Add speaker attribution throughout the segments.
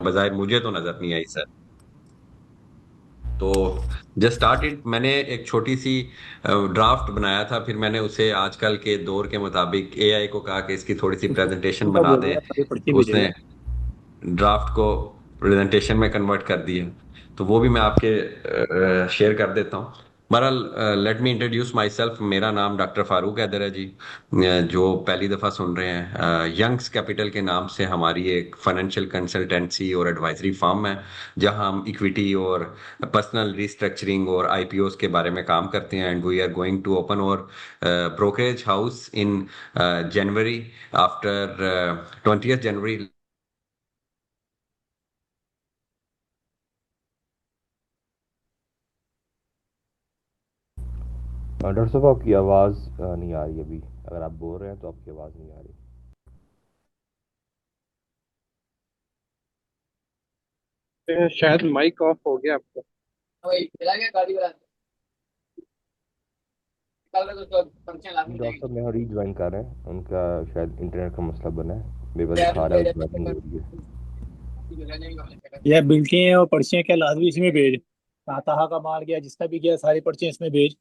Speaker 1: बजाय मुझे तो नजर नहीं आई सर। तो जस्ट स्टार्ट इट, मैंने एक छोटी सी ड्राफ्ट बनाया था, फिर मैंने उसे आजकल के दौर के मुताबिक एआई को कहा कि इसकी थोड़ी सी प्रेजेंटेशन
Speaker 2: उनका
Speaker 1: बना
Speaker 2: बोल
Speaker 1: दे।
Speaker 2: रहे हैं अभी पर्ची
Speaker 1: तो
Speaker 2: भेजेगा।
Speaker 1: उसने ड्राफ्ट को प्रेजेंटेशन में कन्वर्ट कर दिया। तो वो भी मैं आपके शेयर कर देता हूँ। बहरहाल, let me introduce my self. मेरा नाम डॉक्टर फारूक हैदर है जी। जो पहली दफ़ा सुन रहे हैं, यंग्स कैपिटल के नाम से हमारी एक फाइनेंशियल कंसल्टेंसी और एडवाइजरी फर्म है, जहां हम इक्विटी और पर्सनल रिस्ट्रक्चरिंग और आईपीओस के बारे में काम करते हैं। And we are going to open our brokerage house in January, after 20th January.
Speaker 3: Doctor साहब आपकी आवाज़ नहीं आ रही अभी। अगर आप बोल रहे हैं तो आपकी आवाज़ नहीं आ रही।
Speaker 2: शायद माइक ऑफ हो गया आपका।
Speaker 3: जी डॉक्टर साहब यहाँ रीज्वाइन कर रहे हैं, उनका शायद इंटरनेट का मसला बना है, मेरे पास दिखा रहा है ज्वाइनिंग हो रही है।
Speaker 2: यह बिल्टियाँ और पर्चियाँ क्या लाजमी इसमें भेज। ताहा का माल गया, जिसका भी गया, सारी पर्चियाँ इसमें भेज।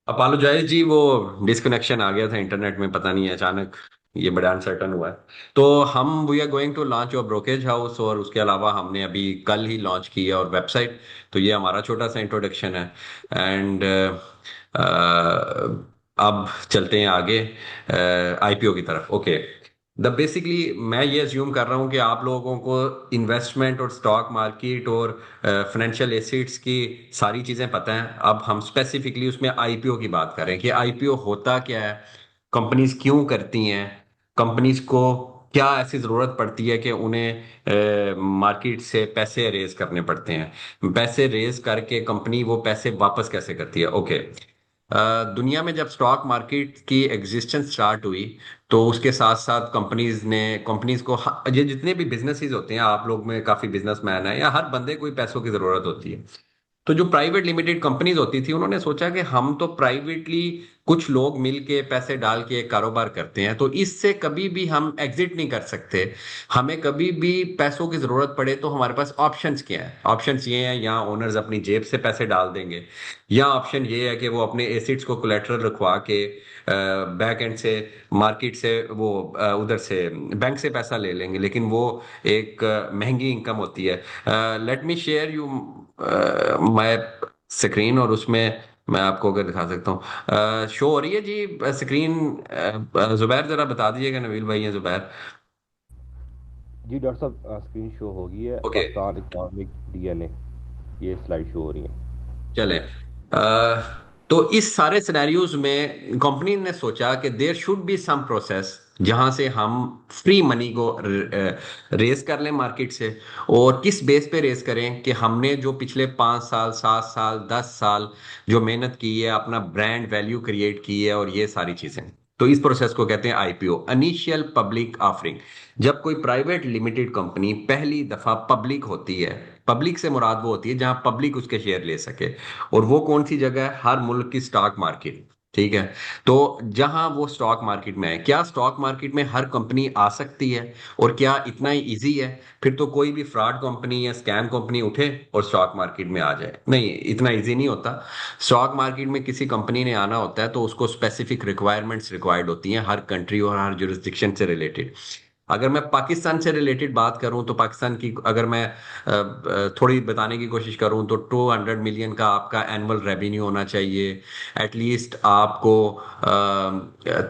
Speaker 1: अपोलोजाइज जी, वो डिस्कनेक्शन आ गया था इंटरनेट में, पता नहीं अचानक ये बड़ा अनसर्टन हुआ है। तो हम we are going to launch your brokerage house, और उसके अलावा हमने अभी कल ही लॉन्च की है और वेबसाइट। तो ये हमारा छोटा सा इंट्रोडक्शन है। एंड अब चलते हैं आगे आईपीओ की तरफ। ओके, द बेसिकली मैं ये अज्यूम कर रहा हूँ कि आप लोगों को इन्वेस्टमेंट और स्टॉक मार्केट और फाइनेंशियल एसेट्स की सारी चीजें पता हैं। अब हम स्पेसिफिकली उसमें आईपीओ की बात करें कि आईपीओ होता क्या है, कंपनीज क्यों करती हैं, कंपनीज को क्या ऐसी जरूरत पड़ती है कि उन्हें मार्केट से पैसे रेज करने पड़ते हैं, पैसे रेज करके कंपनी वो पैसे वापस कैसे करती है। ओके, दुनिया में जब स्टॉक मार्केट की एग्जिस्टेंस स्टार्ट हुई, तो उसके साथ साथ कंपनीज को ये जितने भी बिजनेसेस होते हैं, आप लोग में काफी बिजनेसमैन है, या हर बंदे को ही पैसों की जरूरत होती है। तो जो प्राइवेट लिमिटेड कंपनीज होती थी, उन्होंने सोचा कि हम तो प्राइवेटली कुछ लोग मिल के पैसे डाल के एक कारोबार करते हैं, तो इससे कभी भी हम एग्जिट नहीं कर सकते। हमें कभी भी पैसों की जरूरत पड़े तो हमारे पास ऑप्शंस क्या है। ऑप्शंस ये हैं, या ओनर्स अपनी जेब से पैसे डाल देंगे, या ऑप्शन ये है कि वो अपने एसिड्स को कोलेटरल रखवा के बैक एंड से, मार्केट से वो उधर से बैंक से पैसा ले लेंगे, लेकिन वो एक महंगी इनकम होती है। Let me share you my screen, और उसमें मैं आपको अगर दिखा सकता हूँ, शो हो रही है जी स्क्रीन। जुबैर जरा बता दीजिएगा, नबील भाई या जुबैर।
Speaker 3: जी डॉक्टर साहब स्क्रीन शो हो गई है,
Speaker 1: ओके,
Speaker 3: पाकिस्तान इस्लामिक डीएनए, ये स्लाइड शो हो रही है।
Speaker 1: चले। तो इस सारे सिनेरियोज में कंपनी ने सोचा कि there should be some process जहां से हम फ्री मनी को रेज कर लें मार्केट से। और किस बेस पे रेज करें कि हमने जो पिछले 5 साल, 7 साल, 10 साल जो मेहनत की है, अपना ब्रांड वैल्यू क्रिएट की है, और ये सारी चीजें। तो इस प्रोसेस को कहते हैं आईपीओ, इनिशियल पब्लिक ऑफरिंग। जब कोई प्राइवेट लिमिटेड कंपनी पहली दफा पब्लिक होती है, पब्लिक से मुराद वो होती है जहां पब्लिक उसके शेयर ले सके। और वो कौन सी जगह है? हर मुल्क की स्टॉक मार्केट। ठीक है। तो जहां वो स्टॉक मार्केट में है, क्या स्टॉक मार्केट में हर कंपनी आ सकती है और क्या इतना ही इजी है? फिर तो कोई भी फ्रॉड कंपनी या स्कैम कंपनी उठे और स्टॉक मार्केट में आ जाए, नहीं, इतना इजी नहीं होता। स्टॉक मार्केट में किसी कंपनी ने आना होता है तो उसको स्पेसिफिक रिक्वायरमेंट्स रिक्वायर्ड होती हैं, हर कंट्री और हर जुरिस्डिक्शन से रिलेटेड। अगर मैं पाकिस्तान से रिलेटेड बात करूं तो पाकिस्तान की अगर मैं थोड़ी बताने की कोशिश करूं तो 200 मिलियन का आपका एनुअल रेवेन्यू होना चाहिए। एटलीस्ट आपको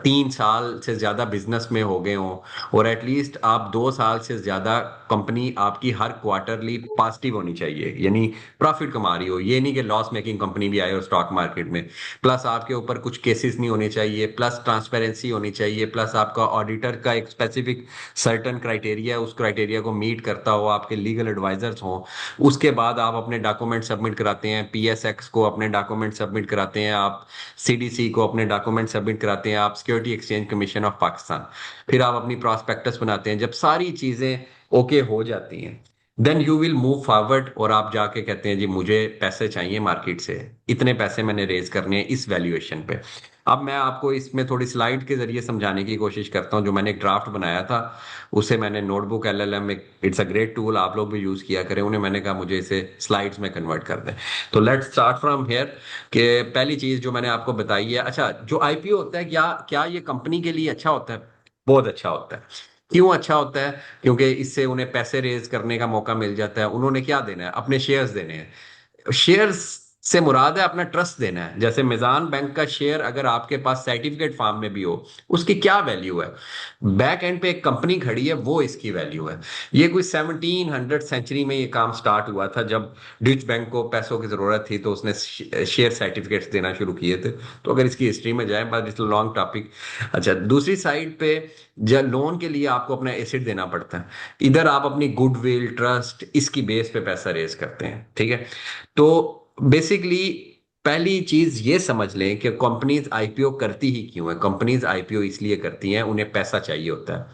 Speaker 1: 3 साल से ज़्यादा बिजनेस में हो गए हों, और एटलीस्ट आप 2 साल से ज़्यादा कंपनी आपकी हर क्वार्टरली पॉजिटिव होनी चाहिए, यानी प्रॉफिट कमा रही हो। ये नहीं कि लॉस मेकिंग कंपनी भी आए हो स्टॉक मार्केट में। प्लस आपके ऊपर कुछ केसेस नहीं होने चाहिए, प्लस ट्रांसपेरेंसी होनी चाहिए, प्लस आपका ऑडिटर का एक स्पेसिफिक सर्टन क्राइटेरिया, उस क्राइटेरिया को मीट करता हो, आपके लीगल एडवाइजर्स हों। उसके बाद आप अपने डॉक्यूमेंट सबमिट कराते हैं, पीएसएक्स को अपने डॉक्यूमेंट सबमिट कराते हैं आप, सीडीसी को अपने डॉक्यूमेंट सबमिट कराते हैं आप, security exchange commission of Pakistan. फिर आप अपनी प्रॉस्पेक्टस बनाते हैं। जब सारी चीजें ओके हो जाती हैं, then you will move forward, और आप जाके कहते हैं जी मुझे पैसे चाहिए मार्केट से, इतने पैसे मैंने रेज करने हैं इस वैल्यूएशन पे। अब मैं आपको इसमें थोड़ी स्लाइड के जरिए समझाने की कोशिश करता हूं। जो मैंने एक ड्राफ्ट बनाया था, उसे मैंने notebook LLM, it's a great tool, आप लोग भी यूज किया करें। उन्हें मैंने कहा मुझे इसे स्लाइड्स में कन्वर्ट कर दें। तो लेट्स स्टार्ट फ्रॉम हियर। कि पहली चीज जो मैंने आपको बताई है, अच्छा, जो आईपीओ होता है, क्या क्या ये कंपनी के लिए अच्छा होता है? बहुत अच्छा होता है। क्यों अच्छा होता है? क्योंकि इससे उन्हें पैसे रेज करने का मौका मिल जाता है। उन्होंने क्या देना है? अपने शेयर्स देने हैं। शेयर्स से मुराद है अपना ट्रस्ट देना है। जैसे मिजान बैंक का शेयर अगर आपके पास सर्टिफिकेट फॉर्म में भी हो, उसकी क्या वैल्यू है? बैक एंड पे एक कंपनी खड़ी है, वो इसकी वैल्यू है। ये कोई 1700 सेंचुरी में ये काम स्टार्ट हुआ था, जब ड्यूच बैंक को पैसों की जरूरत थी तो उसने शेयर सर्टिफिकेट्स देना शुरू किए थे। तो अगर इसकी हिस्ट्री में जाए, बट इट्स लॉन्ग टॉपिक। अच्छा, दूसरी साइड पे जब लोन के लिए आपको अपना एसेट देना पड़ता है, इधर आप अपनी गुडविल, ट्रस्ट, इसकी बेस पे पैसा रेज करते हैं। ठीक है। तो बेसिकली पहली चीज ये समझ लें कि कंपनीज आईपीओ करती ही क्यों है। कंपनीज आईपीओ इसलिए करती हैं, उन्हें पैसा चाहिए होता है।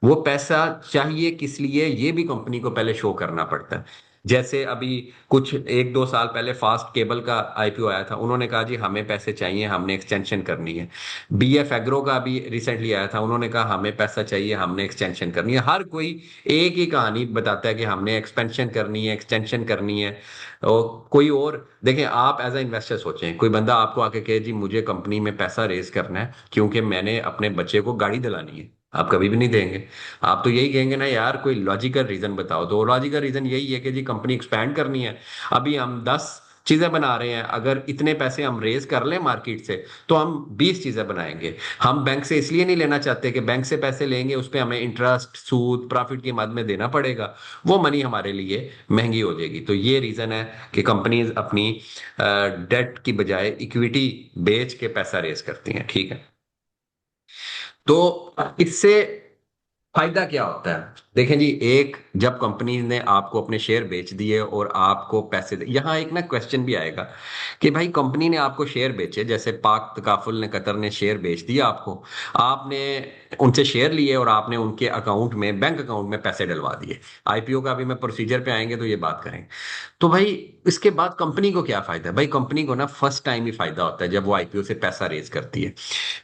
Speaker 1: वो पैसा चाहिए किस लिए, ये भी कंपनी को पहले शो करना पड़ता है। जैसे अभी कुछ 1-2 साल पहले फास्ट केबल का आईपीओ आया था, उन्होंने कहा जी हमें पैसे चाहिए, हमने एक्सटेंशन करनी है। बीएफ एग्रो का भी रिसेंटली आया था, उन्होंने कहा हमें पैसा चाहिए, हमने एक्सटेंशन करनी है। हर कोई एक ही कहानी बताता है कि हमने एक्सपेंशन करनी है, एक्सटेंशन करनी है। और कोई और देखें, आप एज अ इन्वेस्टर सोचें, कोई बंदा आपको आके कहे जी मुझे कंपनी में पैसा रेज करना है क्योंकि मैंने अपने बच्चे को गाड़ी दिलानी है, आप कभी भी नहीं देंगे। आप तो यही कहेंगे ना यार, कोई लॉजिकल रीजन बताओ। तो लॉजिकल रीजन यही है कि जी कंपनी एक्सपैंड करनी है। अभी हम 10 चीजें बना रहे हैं, अगर इतने पैसे हम रेज कर लें मार्केट से तो हम 20 चीजें बनाएंगे। हम बैंक से इसलिए नहीं लेना चाहते कि बैंक से पैसे लेंगे उस पर हमें इंटरेस्ट, सूद, प्रॉफिट की मद में देना पड़ेगा, वो मनी हमारे लिए महंगी हो जाएगी। तो ये रीजन है कि कंपनीज अपनी डेट की बजाय इक्विटी बेच के पैसा रेज करती हैं। ठीक है। तो इससे फायदा क्या होता है? देखें जी, एक, जब कंपनी ने आपको अपने शेयर बेच दिए और आपको पैसे दे, यहाँ एक ना क्वेश्चन भी आएगा कि भाई कंपनी ने आपको शेयर बेचे, जैसे पाक तकाफुल ने, कतर ने शेयर बेच दिया आपको, आपने उनसे शेयर लिए और आपने उनके अकाउंट में, बैंक अकाउंट में पैसे डलवा दिए। आईपीओ का भी मैं प्रोसीजर पे आएंगे तो ये बात करेंगे। तो भाई इसके बाद कंपनी को क्या फायदा है? भाई कंपनी को ना फर्स्ट टाइम ही फायदा होता है जब वो आईपीओ से पैसा रेज करती है।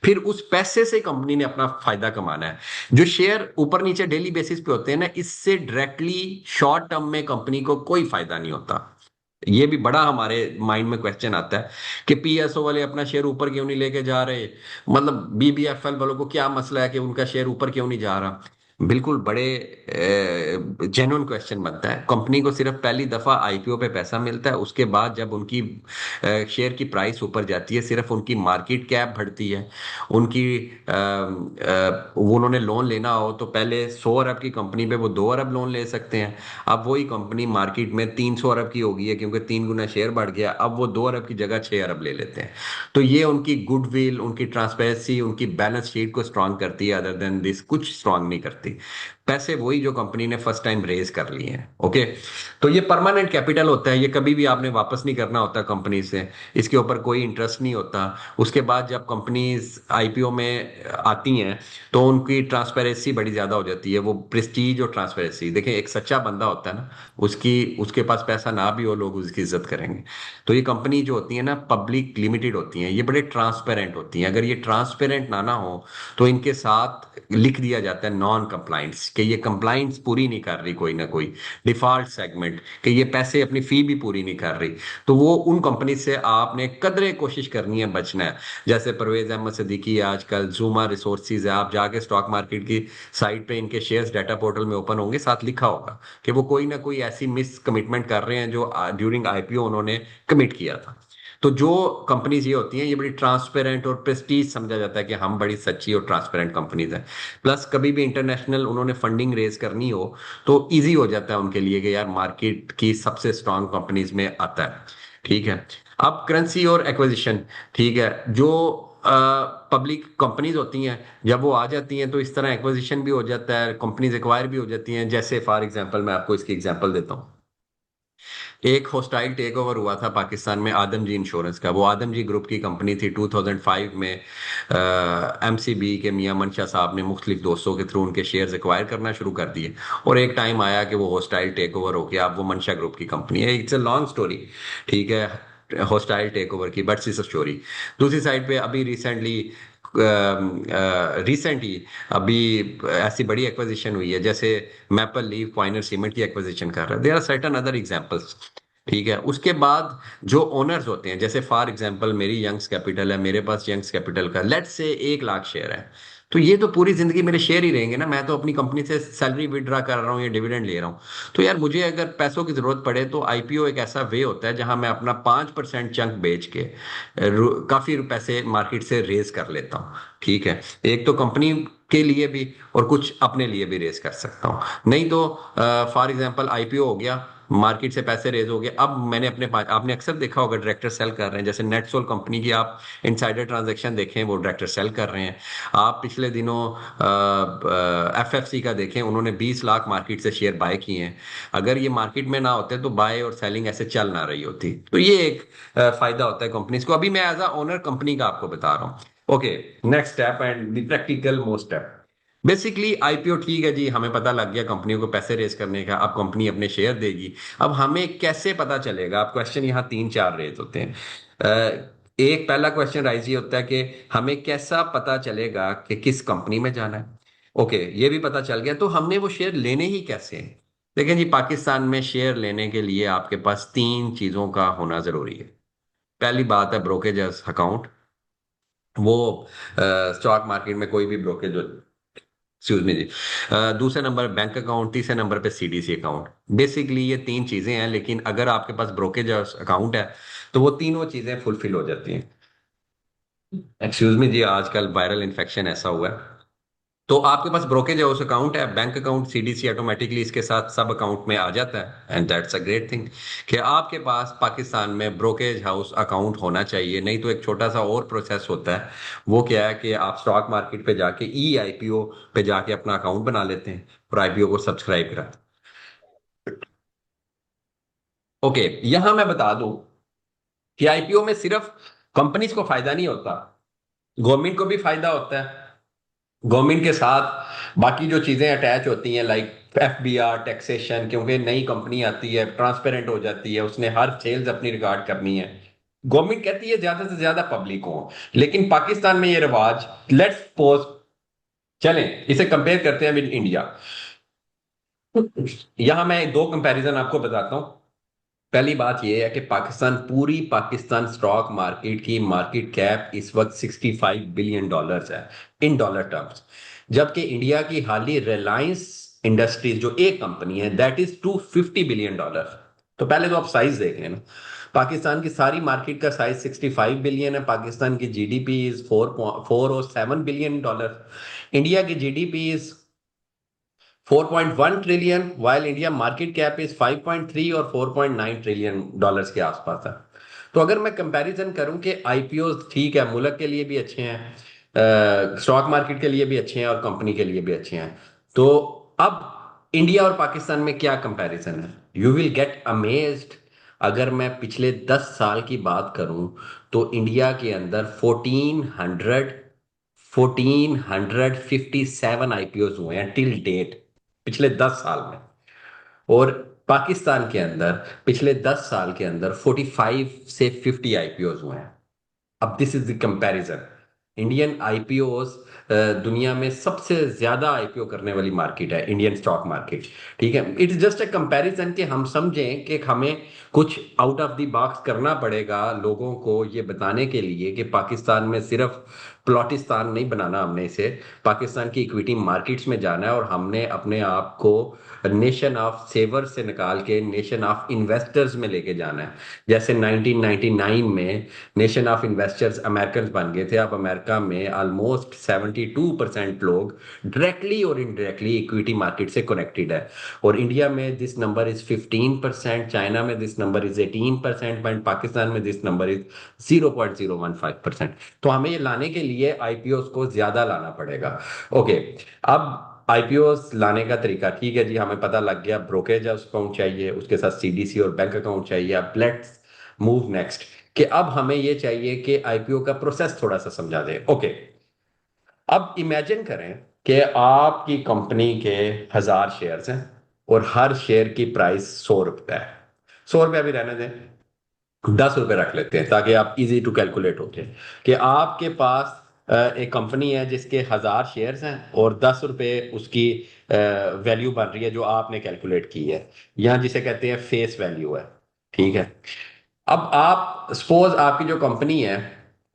Speaker 1: फिर उस पैसे से कंपनी ने अपना फायदा कमाना है। जो शेयर ऊपर नीचे डेली बेसिस पे होते हैं ना, इससे डायरेक्टली शॉर्ट टर्म में कंपनी को कोई फायदा नहीं होता। ये भी बड़ा हमारे माइंड में क्वेश्चन आता है कि पीएसओ वाले अपना शेयर ऊपर क्यों नहीं लेके जा रहे, मतलब बीबीएफएल वालों को क्या मसला है कि उनका शेयर ऊपर क्यों नहीं जा रहा? बिल्कुल बड़े जेन्युइन क्वेश्चन बनता है। कंपनी को सिर्फ पहली दफा आईपीओ पे पैसा मिलता है, उसके बाद जब उनकी शेयर की प्राइस ऊपर जाती है, सिर्फ उनकी मार्केट कैप बढ़ती है। उनकी वो उन्होंने लोन लेना हो तो पहले 100 अरब की कंपनी पे वो 2 अरब लोन ले सकते हैं। अब वही कंपनी मार्केट में 300 अरब की हो गई है क्योंकि 3 गुना शेयर बढ़ गया, अब वो 2 अरब की जगह 6 अरब ले लेते हैं। तो ये उनकी गुडविल, उनकी ट्रांसपेरेंसी, उनकी बैलेंस शीट को स्ट्रांग करती है। अदर देन दिस कुछ स्ट्रांग नहीं करती। पैसे वही जो कंपनी ने फर्स्ट टाइम रेज कर लिए हैं। ओके, तो ये परमानेंट कैपिटल होता है, ये कभी भी आपने वापस नहीं करना होता कंपनी से, इसके ऊपर कोई इंटरेस्ट नहीं होता। उसके बाद जब कंपनीज आईपीओ में आती हैं तो उनकी ट्रांसपेरेंसी बड़ी ज्यादा हो जाती है, वो प्रेस्टीज और ट्रांसपेरेंसी। देखिए एक सच्चा बंदा होता है ना, उसकी उसके पास पैसा ना भी हो, लोग उसकी इज्जत करेंगे। तो ये कंपनी जो होती है ना, पब्लिक लिमिटेड होती हैं, ये बड़े ट्रांसपेरेंट होती हैं। अगर ये ट्रांसपेरेंट ना हो तो इनके साथ लिख दिया जाता है नॉन कंप्लाइंट्स, कि ये कंप्लाइंट्स पूरी नहीं कर रही, कोई ना कोई डिफॉल्ट सेगमेंट, कि ये पैसे अपनी फी भी पूरी नहीं कर रही। तो वो उन कंपनी से आपने कदरे कोशिश करनी है बचना है। जैसे परवेज अहमद सिद्दीकी है, आजकल जूमा रिसोर्सेज है, आप जाके स्टॉक मार्केट की साइट पे इनके शेयर्स डाटा पोर्टल में ओपन होंगे, साथ लिखा होगा कि वो कोई ना कोई ऐसी मिस कमिटमेंट कर रहे हैं जो ड्यूरिंग आईपीओ उन्होंने कमिट किया था। तो जो कंपनीज ये होती हैं, ये बड़ी ट्रांसपेरेंट और प्रेस्टीज समझा जाता है कि हम बड़ी सच्ची और ट्रांसपेरेंट कंपनीज हैं। प्लस कभी भी इंटरनेशनल उन्होंने फंडिंग रेज करनी हो तो इजी हो जाता है उनके लिए कि यार मार्केट की सबसे स्ट्रांग कंपनीज में आता है। ठीक है, अब करेंसी और एक्विजिशन। ठीक है, जो पब्लिक कंपनीज होती हैं जब वो आ जाती हैं तो इस तरह एक्विजिशन भी हो जाता है, कंपनीज एक्वायर भी हो जाती हैं। जैसे फॉर एग्जांपल मैं आपको इसकी एग्जांपल देता हूँ। एक हॉस्टाइल टेक ओवर हुआ था पाकिस्तान में आदमजी इंश्योरेंस का। वो आदमजी ग्रुप की कंपनी थी। 2005 में एमसीबी के मियां मनशा साहब ने मुख्तलिफ दोस्तों के थ्रू उनके शेयर्स एक्वायर करना शुरू कर दिए, और एक टाइम आया कि वो हॉस्टाइल टेक ओवर हो गया। अब वो मनशा ग्रुप की कंपनी है। इट्स अ लॉन्ग स्टोरी, ठीक है, हॉस्टाइल टेक ओवर की, बट इट्स अ स्टोरी। दूसरी साइड पे अभी रिसेंटली अभी ऐसी बड़ी एक्विजिशन हुई है, जैसे मैपल लीफ क्वाइनर सीमेंट की एक्विजिशन कर रहा है। There are certain other examples. ठीक है, उसके बाद जो ओनर्स होते हैं, जैसे फॉर एग्जांपल मेरी यंग्स कैपिटल है, मेरे पास यंग्स कैपिटल का लेट्स से 1 लाख शेयर है, तो ये तो पूरी जिंदगी मेरे शेयर ही रहेंगे ना। मैं तो अपनी कंपनी से सैलरी विड्रा कर रहा हूँ या डिविडेंड ले रहा हूँ। तो यार मुझे अगर पैसों की जरूरत पड़े तो आईपीओ एक ऐसा वे होता है जहां मैं अपना 5% चंक बेच के काफी पैसे मार्केट से रेज कर लेता हूँ। ठीक है, एक तो कंपनी के लिए भी और कुछ अपने लिए भी रेज कर सकता हूँ। नहीं तो फॉर एग्जांपल आईपीओ हो गया, मार्केट से पैसे रेज हो गए, अब मैंने आपने अक्सर देखा होगा डायरेक्टर सेल कर रहे हैं। जैसे नेटसोल कंपनी की आप इनसाइडर ट्रांजैक्शन देखें, वो डायरेक्टर सेल कर रहे हैं। आप पिछले दिनों एफएफसी का देखें, उन्होंने 20 लाख मार्केट से शेयर बाय किए हैं। अगर ये मार्केट में ना होते तो बाय और सेलिंग ऐसे चल ना रही होती। तो ये एक फायदा होता है कंपनीज को। अभी मैं एज अ ओनर कंपनी का आपको बता रहा हूँ। Okay, next step and the practical most step. Basically IPO, ठीक है जी, हमें पता लग गया कंपनियों को पैसे रेज करने का, अब कंपनी अपने शेयर देगी। अब हमें कैसे पता चलेगा? अब क्वेश्चन यहाँ 3-4 रेज होते हैं। एक पहला क्वेश्चन राइज ये होता है कि हमें कैसा पता चलेगा कि किस कंपनी में जाना है। ओके, ये भी पता चल गया, तो हमने वो शेयर लेने ही कैसे हैं? देखें जी, पाकिस्तान में शेयर लेने के लिए आपके पास 3 चीजों का होना जरूरी है। पहली बात है ब्रोकेज अकाउंट। वो स्टॉक मार्केट में कोई भी ब्रोकेज, एक्सक्यूज मी जी। दूसरे नंबर बैंक अकाउंट, तीसरे नंबर पे सीडीसी अकाउंट। बेसिकली ये 3 चीजें हैं, लेकिन अगर आपके पास ब्रोकेज अकाउंट है तो वो तीनों चीजें फुलफिल हो जाती हैं। एक्सक्यूज मी जी, आजकल वायरल इन्फेक्शन ऐसा हुआ है। तो आपके पास ब्रोकेज हाउस अकाउंट है, बैंक अकाउंट, सीडीसी ऑटोमेटिकली इसके साथ सब अकाउंट में आ जाता है, and that's a great thing कि आपके पास पाकिस्तान में ब्रोकेज हाउस अकाउंट होना चाहिए। नहीं तो एक छोटा सा और प्रोसेस होता है, वो क्या है कि आप स्टॉक मार्केट पे जाके ई आईपीओ पे जाके अपना अकाउंट बना लेते हैं और आईपीओ को सब्सक्राइब कराते हैं। ओके, यहां मैं बता दूं कि आईपीओ में सिर्फ कंपनीज को फायदा नहीं होता, गवर्नमेंट को भी फायदा होता है। गवर्नमेंट के साथ बाकी जो चीजें अटैच होती हैं, लाइक एफबीआर, टैक्सेशन, क्योंकि नई कंपनी आती है, ट्रांसपेरेंट हो जाती है, उसने हर सेल्स अपनी रिकॉर्ड करनी है। गवर्नमेंट कहती है ज्यादा से ज्यादा पब्लिक हो, लेकिन पाकिस्तान में ये रिवाज, लेट्स सपोज, चलें इसे कंपेयर करते हैं विद इंडिया। यहां मैं 2 कंपैरिजन आपको बताता हूं। पहली बात यह है कि पूरी पाकिस्तान स्टॉक मार्केट की मार्केट कैप इस वक्त $65 बिलियन है इन डॉलर टर्म्स, जबकि इंडिया की हाली रिलायंस इंडस्ट्रीज जो एक कंपनी है, दैट इज $250 बिलियन। तो पहले तो आप साइज देख लेना। पाकिस्तान की सारी मार्केट का साइज 65 बिलियन है। पाकिस्तान की GDP is 4.47 billion dollar. India की GDP is 4.1 trillion, while India market cap is 5.3 और 4.9 ट्रिलियन डॉलर्स के आसपास है। तो अगर मैं कंपैरिजन करूं कि आईपीओ ठीक है, मुल्क के लिए भी अच्छे हैं, स्टॉक मार्केट के लिए भी अच्छे हैं और कंपनी के लिए भी अच्छे हैं, तो अब इंडिया और पाकिस्तान में क्या कंपैरिजन है, यू विल गेट अमेज्ड। अगर मैं पिछले 10 साल की बात करूं तो इंडिया के अंदर 1457 आईपीओ हुए हैं टिल डेट, पिछले 10 साल में। और पाकिस्तान के अंदर पिछले 10 साल के अंदर 45 से 50 आईपीओ हुए हैं। अब this is the comparison. Indian IPOs, दुनिया में सबसे ज्यादा आईपीओ करने वाली मार्केट है इंडियन स्टॉक मार्केट। ठीक है, इट्स जस्ट अ कंपैरिजन कि हम समझें कि हमें कुछ आउट ऑफ द बॉक्स करना पड़ेगा लोगों को ये बताने के लिए कि पाकिस्तान में सिर्फ प्लॉटिस्तान नहीं बनाना, हमने इसे पाकिस्तान की इक्विटी मार्केट्स में जाना है और हमने अपने आप को नेशन ऑफ सेवर से निकाल के नेशन ऑफ इन्वेस्टर्स में लेके जाना है। जैसे 1999 में नेशन ऑफ इन्वेस्टर्स अमेरिकन बन गए थे, अब अमेरिका में ऑलमोस्ट 72% लोग डायरेक्टली और इनडायरेक्टली इक्विटी मार्केट से कनेक्टेड है। और इंडिया में दिस नंबर इज 15%, चाइना में this number is 18% and Pakistan में दिस नंबर इज 0.015%। तो हमें ये लाने के लिए आईपीओ को ज्यादा लाना पड़ेगा। ओके, अब आईपीओ लाने का तरीका, ठीक है जी, हमें पता लग गया ब्रोकरेज अकाउंट चाहिए, उसके साथ सीडीसी और बैंक अकाउंट चाहिए। अब लेट्स मूव नेक्स्ट, कि अब हमें ये चाहिए कि आईपीओ का प्रोसेस थोड़ा सा समझा दें। ओके, अब इमेजिन करें कि आपकी कंपनी के 1000 शेयर्स हैं और हर शेयर की प्राइस 100 रुपए है। 100 रुपए भी रहने दें, 10 रुपए रख लेते हैं ताकि आप इजी टू कैलकुलेट हो जाए कि आपके पास एक कंपनी है जिसके 1000 शेयर्स हैं और 10 रुपए उसकी वैल्यू बन रही है जो आपने कैलकुलेट की है, यहाँ जिसे कहते हैं फेस वैल्यू है। ठीक है, अब आप सपोज आपकी जो कंपनी है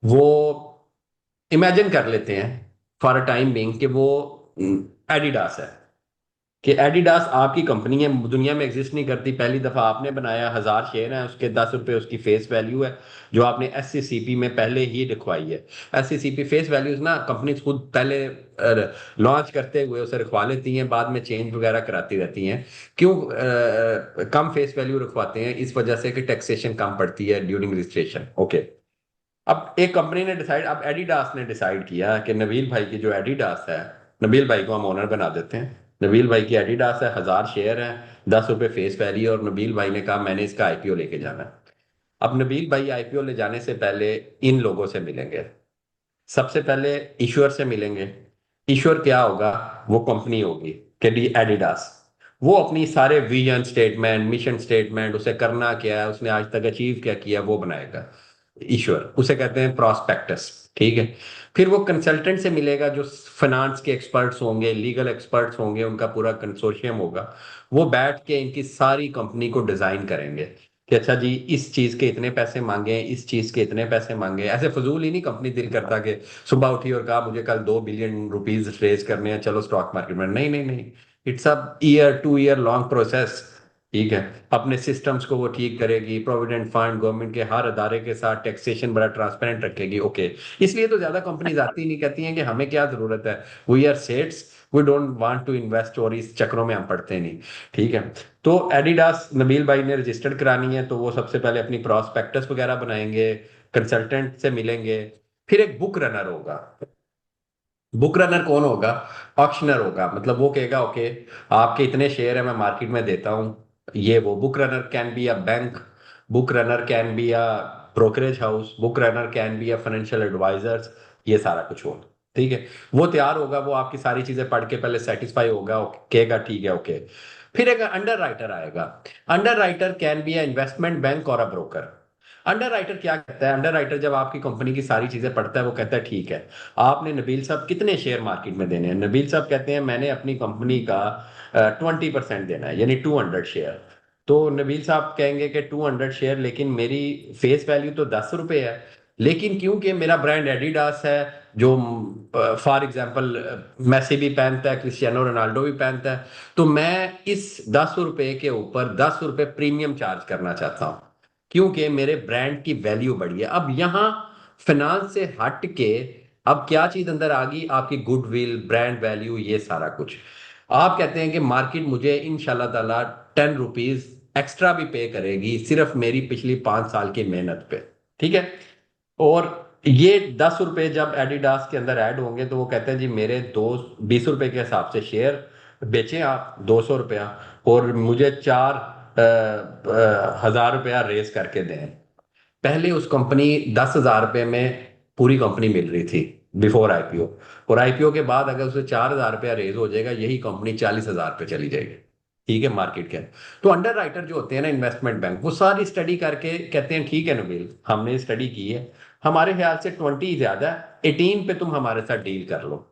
Speaker 1: वो, इमेजिन कर लेते हैं फॉर अ टाइम बिंग कि वो एडिडास है, कि एडिडास आपकी कंपनी है, दुनिया में एग्जिस्ट नहीं करती, पहली दफा आपने बनाया, 1000 शेयर है, उसके 10 रुपए उसकी फेस वैल्यू है जो आपने एससीसीपी में पहले ही लिखवाई है। एससीसीपी फेस वैल्यूज ना कंपनी खुद पहले लॉन्च करते हुए उसे रखवा लेती हैं, बाद में चेंज वगैरह कराती रहती हैं। क्यों कम फेस वैल्यू रखवाते हैं? इस वजह से कि टैक्सेशन कम पड़ती है ड्यूरिंग रजिस्ट्रेशन। ओके, अब एक कंपनी ने डिसाइड, अब एडिडास ने डिसाइड किया कि नबील भाई की जो एडिडास है, नबील भाई को हम ओनर बना देते हैं, नबील भाई की एडिडास है, 1000 शेयर है, 10 रुपए फेस वैल्यू, और नबील भाई ने कहा मैंने इसका आईपीओ लेके जाना है। अब नबील भाई आईपीओ ले जाने से पहले इन लोगों से मिलेंगे। सबसे पहले ईश्वर से मिलेंगे। ईश्वर क्या होगा? वो कंपनी होगी कि डी एडिडास। वो अपनी सारे विजन स्टेटमेंट, मिशन स्टेटमेंट, उसे करना क्या है, उसने आज तक अचीव क्या किया, वो बनाएगा ईश्वर। उसे कहते हैं प्रॉस्पेक्टस। ठीक है, फिर वो कंसल्टेंट से मिलेगा जो फाइनेंस के एक्सपर्ट्स होंगे, लीगल एक्सपर्ट्स होंगे, उनका पूरा कंसोर्शियम होगा। वो बैठ के इनकी सारी कंपनी को डिजाइन करेंगे कि अच्छा जी इस चीज के इतने पैसे मांगे, इस चीज के इतने पैसे मांगे। ऐसे फजूल ही नहीं कंपनी दिल करता कि सुबह उठी और कहा मुझे कल 2 बिलियन रुपीज रेज करने हैं, चलो स्टॉक मार्केट में। नहीं नहीं नहीं, it's a year 2 year long process. ठीक है, अपने सिस्टम्स को वो ठीक करेगी, प्रोविडेंट फंड गवर्नमेंट के हर अदारे के साथ टैक्सेशन बड़ा ट्रांसपेरेंट रखेगी। ओके, इसलिए तो ज्यादा कंपनीज आती नहीं, कहती हैं कि हमें क्या जरूरत है, we are sets, we don't want to invest, और इस चक्रों में हम पड़ते नहीं। ठीक है, तो एडिडास नबील भाई ने रजिस्टर्ड करानी है तो वो सबसे पहले अपनी प्रॉस्पेक्टस वगैरह बनाएंगे, कंसल्टेंट से मिलेंगे, फिर एक बुक रनर होगा। बुक रनर कौन होगा? ऑक्शनर होगा, मतलब वो कहेगा ओके आपके इतने शेयर है मैं मार्केट में देता हूं। ये वो book runner can be a bank, book runner can be a brokerage house, book runner can be a financial advisors, ये सारा कुछ हो। ठीक है, वो तैयार होगा, वो आपकी सारी चीजें पढ़ के पहले सेटिस्फाई होगा, कहेगा ठीक है ओके। फिर एक अंडर राइटर आएगा। Under writer can be a investment bank और अ ब्रोकर। अंडर राइटर क्या कहता है? अंडर राइटर जब आपकी कंपनी की सारी चीजें पढ़ता है वो कहता है ठीक है आपने नबील साहब कितने शेयर मार्केट में देने हैं। नबील साहब कहते हैं मैंने अपनी कंपनी का 20% देना है, यानी 200 शेयर। तो नबील साहब कहेंगे कि 200 शेयर, लेकिन मेरी फेस वैल्यू तो 10 रुपए है, लेकिन क्योंकि मेरा ब्रांड एडिडास है, जो फॉर एग्जाम्पल मैसी भी पहनता है, क्रिस्टियानो रोनाल्डो भी पहनता है, तो मैं इस 10 रुपए के ऊपर 10 रुपए प्रीमियम चार्ज करना चाहता हूँ क्योंकि मेरे ब्रांड की वैल्यू बढ़ी है। अब यहां फाइनेंस से हट के अब क्या चीज अंदर आ गई? आपकी गुडविल, ब्रांड वैल्यू, ये सारा कुछ। आप कहते हैं कि मार्केट मुझे इंशाल्लाह ताला 10 रुपीज एक्स्ट्रा भी पे करेगी सिर्फ मेरी पिछली 5 साल की मेहनत पे। ठीक है, और ये 10 रुपए जब एडिडास के अंदर ऐड होंगे तो वो कहते हैं जी मेरे दो 20 रुपए के हिसाब से शेयर बेचें आप 200 रुपया और मुझे 4 हजार रुपया रेस करके दें। पहले उस कंपनी 10 हजार रुपये में पूरी कंपनी मिल रही थी बिफोर आईपीओ, और आईपीओ के बाद अगर उसे 4 हजार रुपया रेज हो जाएगा, यही कंपनी 40 हजार पे चली जाएगी। ठीक है, मार्केट के। तो अंडर राइटर जो होते हैं ना, इन्वेस्टमेंट बैंक, वो सारी स्टडी करके कहते हैं ठीक है नबील, हमने स्टडी की है, हमारे ख्याल से 20 ज्यादा है, 18 पे तुम हमारे साथ डील कर लो।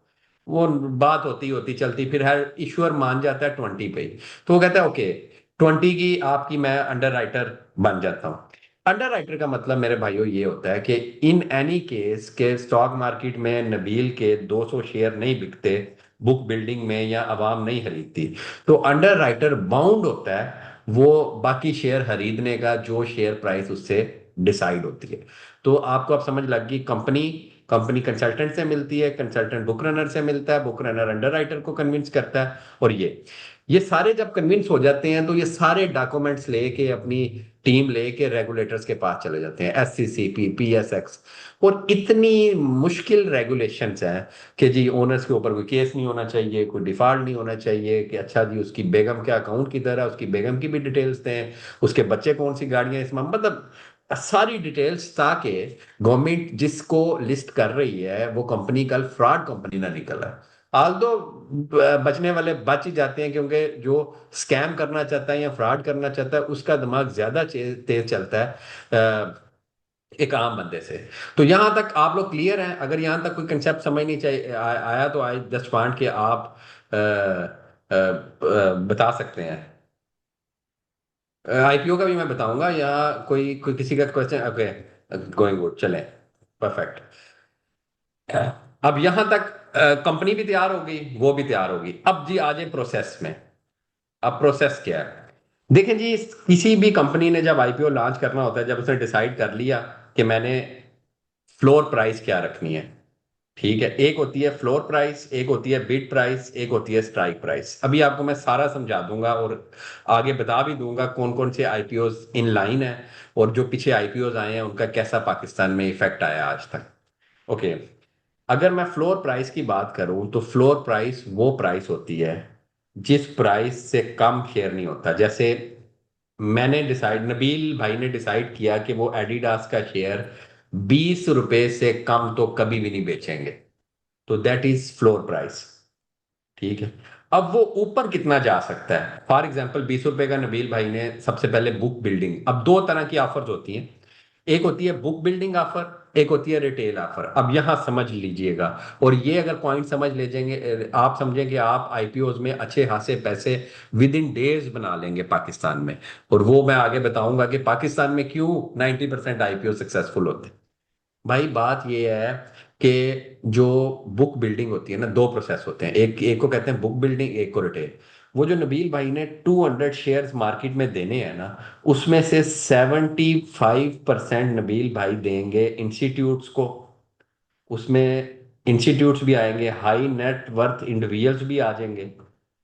Speaker 1: वो बात होती होती चलती, फिर हर इश्यूअर मान जाता है 20 पे ही। तो वो कहता है ओके, 20 की आपकी मैं अंडर राइटर बन जाता हूँ। अंडर राइटर का मतलब मेरे भाइयों ये होता है कि इन एनी केस के स्टॉक मार्केट में नबील के 200 शेयर नहीं बिकते, बुक बिल्डिंग में या आवाम नहीं खरीदती, तो अंडर राइटर बाउंड होता है वो बाकी शेयर खरीदने का जो शेयर प्राइस उससे डिसाइड होती है। तो आपको अब समझ लग गई, कंपनी कंपनी कंसल्टेंट से मिलती है, कंसल्टेंट बुक रनर से मिलता है, बुक रनर अंडर राइटर को कन्विंस करता है, और ये सारे जब कन्विंस हो जाते हैं तो ये सारे डॉक्यूमेंट्स लेके अपनी टीम लेके रेगुलेटर्स के पास चले जाते हैं, एससीसीपी, पीएसएक्स। और इतनी मुश्किल रेगुलेशंस हैं कि जी ओनर्स के ऊपर कोई केस नहीं होना चाहिए, कोई डिफॉल्ट नहीं होना चाहिए, कि अच्छा जी उसकी बेगम के अकाउंट किधर है, उसकी बेगम की भी डिटेल्स दें, उसके बच्चे कौन सी गाड़ियां इसमें, मतलब सारी डिटेल्स, ताकि गवर्नमेंट जिसको लिस्ट कर रही है वो कंपनी कल फ्रॉड कंपनी ना निकल आए। हाल तो बचने वाले बच ही जाते हैं, क्योंकि जो स्कैम करना चाहता है या फ्रॉड करना चाहता है उसका दिमाग ज्यादा तेज चलता है एक आम बंदे से। तो यहां तक आप लोग क्लियर हैं? अगर यहां तक कोई कंसेप्ट समझ नहीं चाहिए आया तो आई जस्ट वांट के आप बता सकते हैं। आईपीओ का भी मैं बताऊंगा, या कोई कोई किसी का क्वेश्चन? ओके, गोइंग गुड, चले, परफेक्ट। अब यहां तक कंपनी भी तैयार हो गई, वो भी तैयार होगी। अब जी आ जाए प्रोसेस में। अब प्रोसेस क्या है? देखें जी, किसी भी कंपनी ने जब आईपीओ लॉन्च करना होता है, जब उसने डिसाइड कर लिया कि मैंने फ्लोर प्राइस क्या रखनी है, ठीक है, एक होती है फ्लोर प्राइस, एक होती है बिड प्राइस, एक होती है स्ट्राइक प्राइस। अभी आपको मैं सारा समझा दूंगा और आगे बता भी दूंगा कौन कौन से आईपीओज इन लाइन है, और जो पीछे आईपीओज आए हैं उनका कैसा पाकिस्तान में इफेक्ट आया आज तक। ओके, अगर मैं फ्लोर प्राइस की बात करूं तो फ्लोर प्राइस वो प्राइस होती है जिस प्राइस से कम शेयर नहीं होता। जैसे मैंने डिसाइड, नबील भाई ने डिसाइड किया कि वो एडिडास का शेयर 20 रुपए से कम तो कभी भी नहीं बेचेंगे, तो दैट इज फ्लोर प्राइस। ठीक है, अब वो ऊपर कितना जा सकता है? फॉर एग्जाम्पल 20 रुपए का नबील भाई ने सबसे पहले बुक बिल्डिंग, अब दो तरह की ऑफर्स होती हैं, एक होती है बुक बिल्डिंग ऑफर, एक होती है रिटेल ऑफर। अब यहां समझ लीजिएगा, और ये अगर पॉइंट समझ लीजिएंगे आप, समझेंगे आप आईपीओज में अच्छे खासे पैसे विद इन डेज बना लेंगे पाकिस्तान में। और वो मैं आगे बताऊंगा कि पाकिस्तान में क्यों 90% आईपीओ सक्सेसफुल होते हैं। भाई बात ये है कि जो बुक बिल्डिंग होती है ना, दो प्रोसेस होते हैं, एक एक को कहते हैं बुक बिल्डिंग, एक को रिटेल। वो जो नबील भाई ने 200 शेयर्स मार्केट में देने हैं ना, उसमें से 75% नबील भाई देंगे इंस्टीट्यूट्स को। उसमें इंस्टीट्यूट्स भी आएंगे, हाई नेट वर्थ इंडिविजुअल्स भी आ जाएंगे,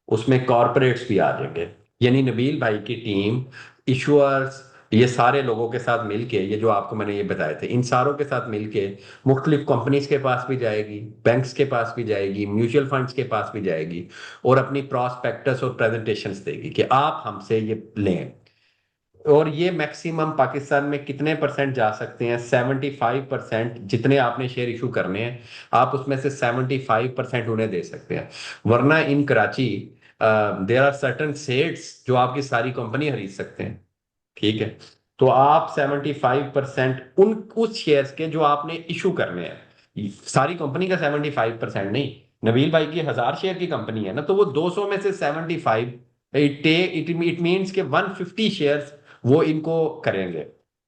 Speaker 1: उसमें कॉरपोरेट्स भी आ जाएंगे। यानी नबील भाई की टीम इशुअर्स, ये सारे लोगों के साथ मिलके, ये जो आपको मैंने ये बताए थे, इन सारों के साथ मिलके मुख्तलिफ कंपनीज के पास भी जाएगी, बैंक्स के पास भी जाएगी, म्यूचुअल फंड्स के पास भी जाएगी, और अपनी प्रॉस्पेक्टस और प्रेजेंटेशंस देगी कि आप हमसे ये लें। और ये मैक्सिमम पाकिस्तान में कितने परसेंट जा सकते हैं? 75%। जितने आपने शेयर इशू करने हैं, आप उसमें से 75% उन्हें दे सकते हैं। वरना in Karachi there are certain sets जो आपकी सारी कंपनी खरीद सकते हैं। ठीक है, तो आप 75% उन उस शेयर्स के जो आपने इशू करने हैं, सारी कंपनी का 75% नहीं। नबील भाई की 1000 शेयर की कंपनी है ना, तो वो 200 में से 75, इट मीन्स के 150 शेयर्स वो इनको करेंगे।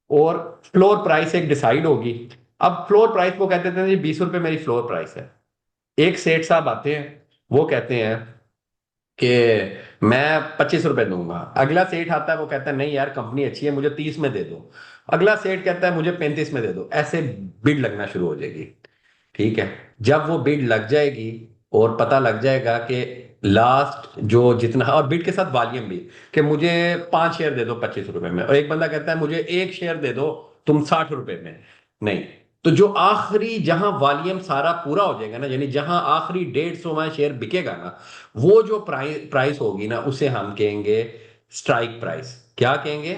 Speaker 1: और फ्लोर प्राइस एक डिसाइड होगी। अब फ्लोर प्राइस वो कहते थे जी 20 रुपए मेरी फ्लोर प्राइस है। एक सेठ साहब आते हैं, वो कहते हैं कि मैं 25 रुपए दूंगा। अगला सेठ आता है, वो कहता है नहीं यार कंपनी अच्छी है, मुझे 30 में दे दो। अगला सेठ कहता है मुझे 35 में दे दो। ऐसे बिड लगना शुरू हो जाएगी। ठीक है, जब वो बिड लग जाएगी और पता लग जाएगा कि लास्ट जो जितना, और बिड के साथ वॉल्यूम भी, कि मुझे 5 शेयर दे दो 25 रुपए में, और एक बंदा कहता है मुझे एक शेयर दे दो तुम 60 रुपए में। नहीं, तो जो आखिरी जहां वॉल्यूम सारा पूरा हो जाएगा ना, यानी जहां आखिरी 150वां शेयर बिकेगा ना, वो जो प्राइस प्राइस होगी ना, उसे हम कहेंगे स्ट्राइक प्राइस। क्या कहेंगे?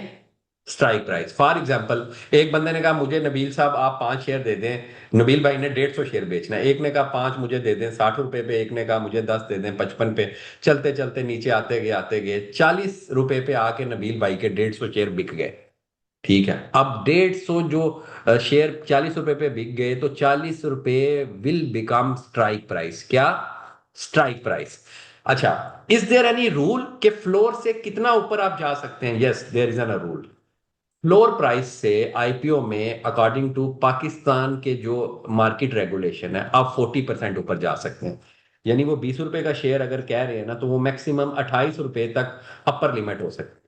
Speaker 1: Strike price. फॉर एग्जाम्पल, एक बंदे ने कहा मुझे नबील साहब आप 5 शेयर दे दें। नबील भाई ने 150 शेयर बेचना है। एक ने कहा 5 मुझे दे दें 60 रुपए पे, एक ने कहा मुझे 10 दे दें 55 पे। चलते चलते नीचे आते गए 40 रुपए पे आके नबील भाई के 150 शेयर बिक गए। ठीक है, अब 150 जो शेयर 40 रुपए पे बिक गए, तो 40 रुपए विल बिकम स्ट्राइक प्राइस। क्या? Strike price. अच्छा, इज देयर एनी रूल कि फ्लोर से कितना ऊपर आप जा सकते हैं? Yes, there is an rule. Floor price से आईपीओ में अकॉर्डिंग टू पाकिस्तान के जो मार्केट रेगुलेशन है, आप 40% ऊपर जा सकते हैं। यानी वो 20 रुपए का शेयर अगर कह रहे हैं ना, तो वो मैक्सिमम 28 रुपए तक अपर लिमिट हो सकती है।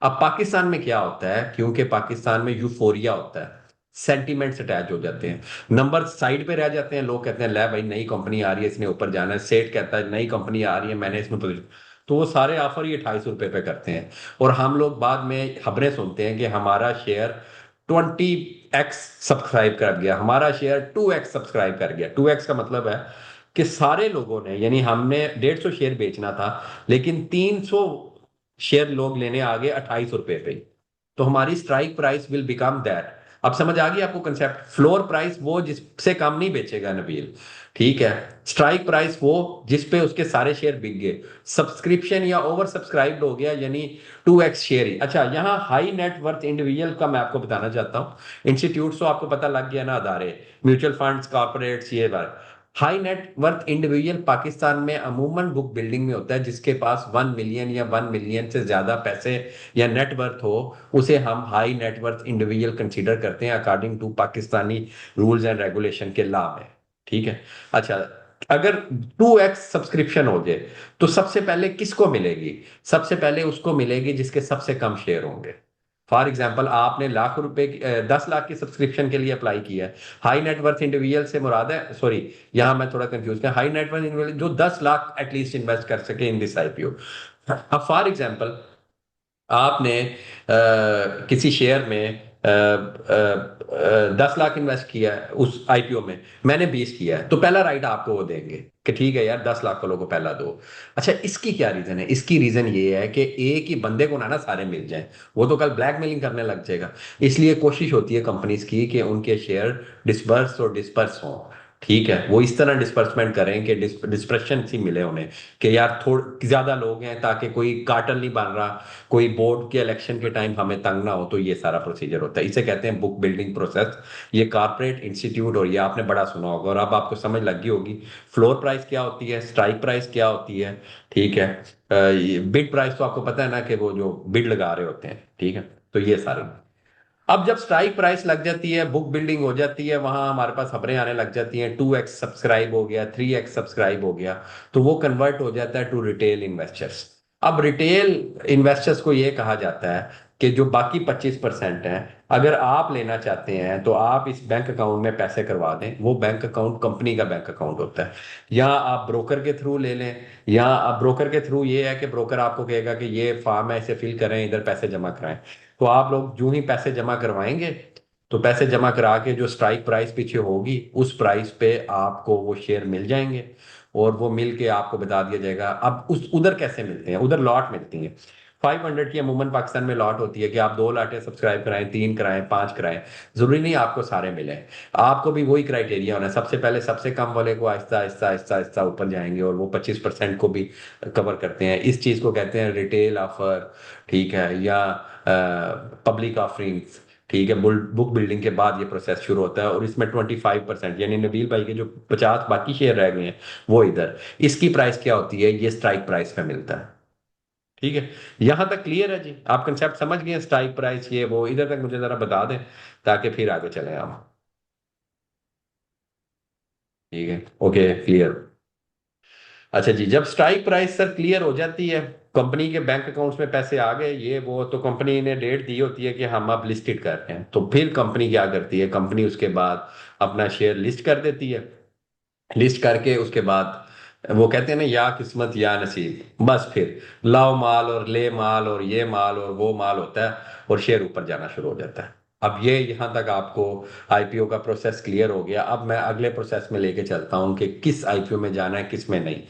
Speaker 1: अब पाकिस्तान में क्या होता है, क्योंकि पाकिस्तान में यूफोरिया होता है, सेंटीमेंट्स अटैच हो जाते हैं, नंबर साइड पे रह जाते हैं। लोग कहते हैं ले भाई नई कंपनी आ रही है, इसने ऊपर जाना है। सेठ कहता है नई कंपनी आ रही है, मैंने इसमें तो वो सारे ऑफर ही 28 रुपए पे करते हैं। और हम लोग बाद में खबरें सुनते हैं कि हमारा शेयर 20x सब्सक्राइब कर गया, हमारा शेयर 2x सब्सक्राइब कर गया। 2x का मतलब है कि सारे लोगों ने, यानी हमने 150 शेयर बेचना था, लेकिन 300 शेयर लोग लेने आ गए 28 रुपए पे। तो हमारी strike price will become that. अब समझ आ गई आपको कंसेप्ट? फ्लोर प्राइस वो जिससे कम नहीं बेचेगा नबील, ठीक है। स्ट्राइक प्राइस वो जिस पे उसके सारे शेयर बिक गए, सब्सक्रिप्शन या ओवर सब्सक्राइब्ड हो गया, यानी 2x शेयर ही। अच्छा, यहाँ हाई नेट वर्थ इंडिविजुअल का मैं आपको बताना चाहता हूँ। इंस्टीट्यूट तो आपको पता लग गया ना, अदारे, म्यूचुअल फंड्स, कॉर्पोरेट्स, ये बार high net worth individual Pakistan में अमूमन बुक बिल्डिंग में होता है, जिसके पास 1 मिलियन या 1 मिलियन से ज्यादा पैसे या नेटवर्थ हो, उसे हम हाई नेटवर्थ इंडिविजुअल कंसीडर करते हैं according to Pakistani rules and regulation के लॉ में। ठीक है। अच्छा, अगर 2x सब्सक्रिप्शन हो जाए, तो सबसे पहले किसको मिलेगी? सबसे पहले उसको मिलेगी जिसके सबसे कम शेयर होंगे। फॉर एग्जाम्पल, आपने लाख रुपए 10 लाख की सब्सक्रिप्शन के लिए अप्लाई किया है। हाई नेटवर्थ इंडिविजुअल से मुराद है, सॉरी, यहां मैं थोड़ा कंफ्यूज किया, हाई नेटवर्थ इंडिविजुअल जो 10 लाख एटलीस्ट इन्वेस्ट कर सके इन दिस आईपीओ। अब फॉर एग्जाम्पल, आपने किसी शेयर में 10 लाख इन्वेस्ट किया है उस आईपीओ में, मैंने 20 किया है, तो पहला राइट आपको वो देंगे कि ठीक है यार 10 लाख वालों को पहला दो। अच्छा, इसकी क्या रीजन है? इसकी रीजन ये है कि एक ही बंदे को ना सारे मिल जाएं, वो तो कल ब्लैकमेलिंग करने लग जाएगा। इसलिए कोशिश होती है कंपनीज की कि उनके शेयर डिसबर्स और डिस्पर्स हों। ठीक है, वो इस तरह डिस्पर्समेंट करें कि डिस्पर्शन सी मिले उन्हें, कि यार थोड़े ज्यादा लोग हैं, ताकि कोई कार्टल नहीं बन रहा, कोई बोर्ड के इलेक्शन के टाइम हमें तंग ना हो। तो ये सारा प्रोसीजर होता है, इसे कहते हैं बुक बिल्डिंग प्रोसेस। ये कॉर्पोरेट इंस्टीट्यूट, और ये आपने बड़ा सुना होगा और अब आपको समझ लगी होगी। फ्लोर प्राइस क्या होती है, स्ट्राइक प्राइस क्या होती है, ठीक है। बिड प्राइस तो आपको पता है ना, कि वो जो बिड लगा रहे होते हैं, ठीक है। तो ये सारे, अब जब स्ट्राइक प्राइस लग जाती है, बुक बिल्डिंग हो जाती है, वहां हमारे पास खबरें आने लग जाती हैं 2x सब्सक्राइब हो गया, 3x सब्सक्राइब हो गया, तो वो कन्वर्ट हो जाता है टू रिटेल इन्वेस्टर्स। अब रिटेल इन्वेस्टर्स को ये कहा जाता है कि जो बाकी 25% हैं, अगर आप लेना चाहते हैं तो आप इस बैंक अकाउंट में पैसे करवा दें। वो बैंक अकाउंट कंपनी का बैंक अकाउंट होता है, या आप ब्रोकर के थ्रू ले लें। या आप ब्रोकर के थ्रू, ये है कि ब्रोकर आपको कहेगा कि ये फॉर्म है, इसे फिल करें, इधर पैसे जमा कराएं। तो आप लोग जो ही पैसे जमा करवाएंगे, तो पैसे जमा करा के जो स्ट्राइक प्राइस पीछे होगी, उस प्राइस पे आपको वो शेयर मिल जाएंगे। और वो मिल के आपको बता दिया जाएगा। अब उस उधर कैसे मिलते हैं? उधर लॉट मिलती हैं। 500 की अमूमन पाकिस्तान में लॉट होती है कि आप 2 लाटें सब्सक्राइब कराएं, 3 कराएं, 5 कराएं। जरूरी नहीं आपको सारे मिले। आपको भी वही क्राइटेरिया होना है, सबसे पहले सबसे कम वाले को आहिस्ता आहिस्ता आहिस्ता आहिस्ता ऊपर जाएंगे, और वो 25% को भी कवर करते हैं। इस चीज को कहते हैं रिटेल ऑफर, ठीक है, या पब्लिक ऑफरिंग्स। ठीक है, बुक बिल्डिंग के बाद ये प्रोसेस शुरू होता है, और इसमें 25%, यानी नबील भाई के जो 50 बाकी शेयर रह गए हैं, वो इधर। इसकी प्राइस क्या होती है? ये स्ट्राइक प्राइस पे मिलता है। ठीक है, यहां तक क्लियर है जी? आप कंसेप्ट समझ गए? स्ट्राइक प्राइस ये वो, इधर तक मुझे जरा बता दें ताकि फिर आगे चलें हम। ठीक है, ओके, क्लियर। अच्छा जी, जब स्ट्राइक प्राइस सर क्लियर हो जाती है, कंपनी के बैंक अकाउंट्स में पैसे आ गए, ये वो, तो कंपनी ने डेट दी होती है कि हम अब लिस्टेड कर रहे हैं। तो फिर कंपनी क्या करती है? कंपनी उसके बाद अपना शेयर लिस्ट कर देती है। लिस्ट करके उसके बाद वो कहते हैं ना, या किस्मत या नसीब, बस फिर लाओ माल और ले माल और ये माल और वो माल होता है, और शेयर ऊपर जाना शुरू हो जाता है। अब ये यहाँ तक आपको आईपीओ का प्रोसेस क्लियर हो गया। अब मैं अगले प्रोसेस में लेके चलता हूँ कि किस आईपीओ में जाना है, किस में नहीं।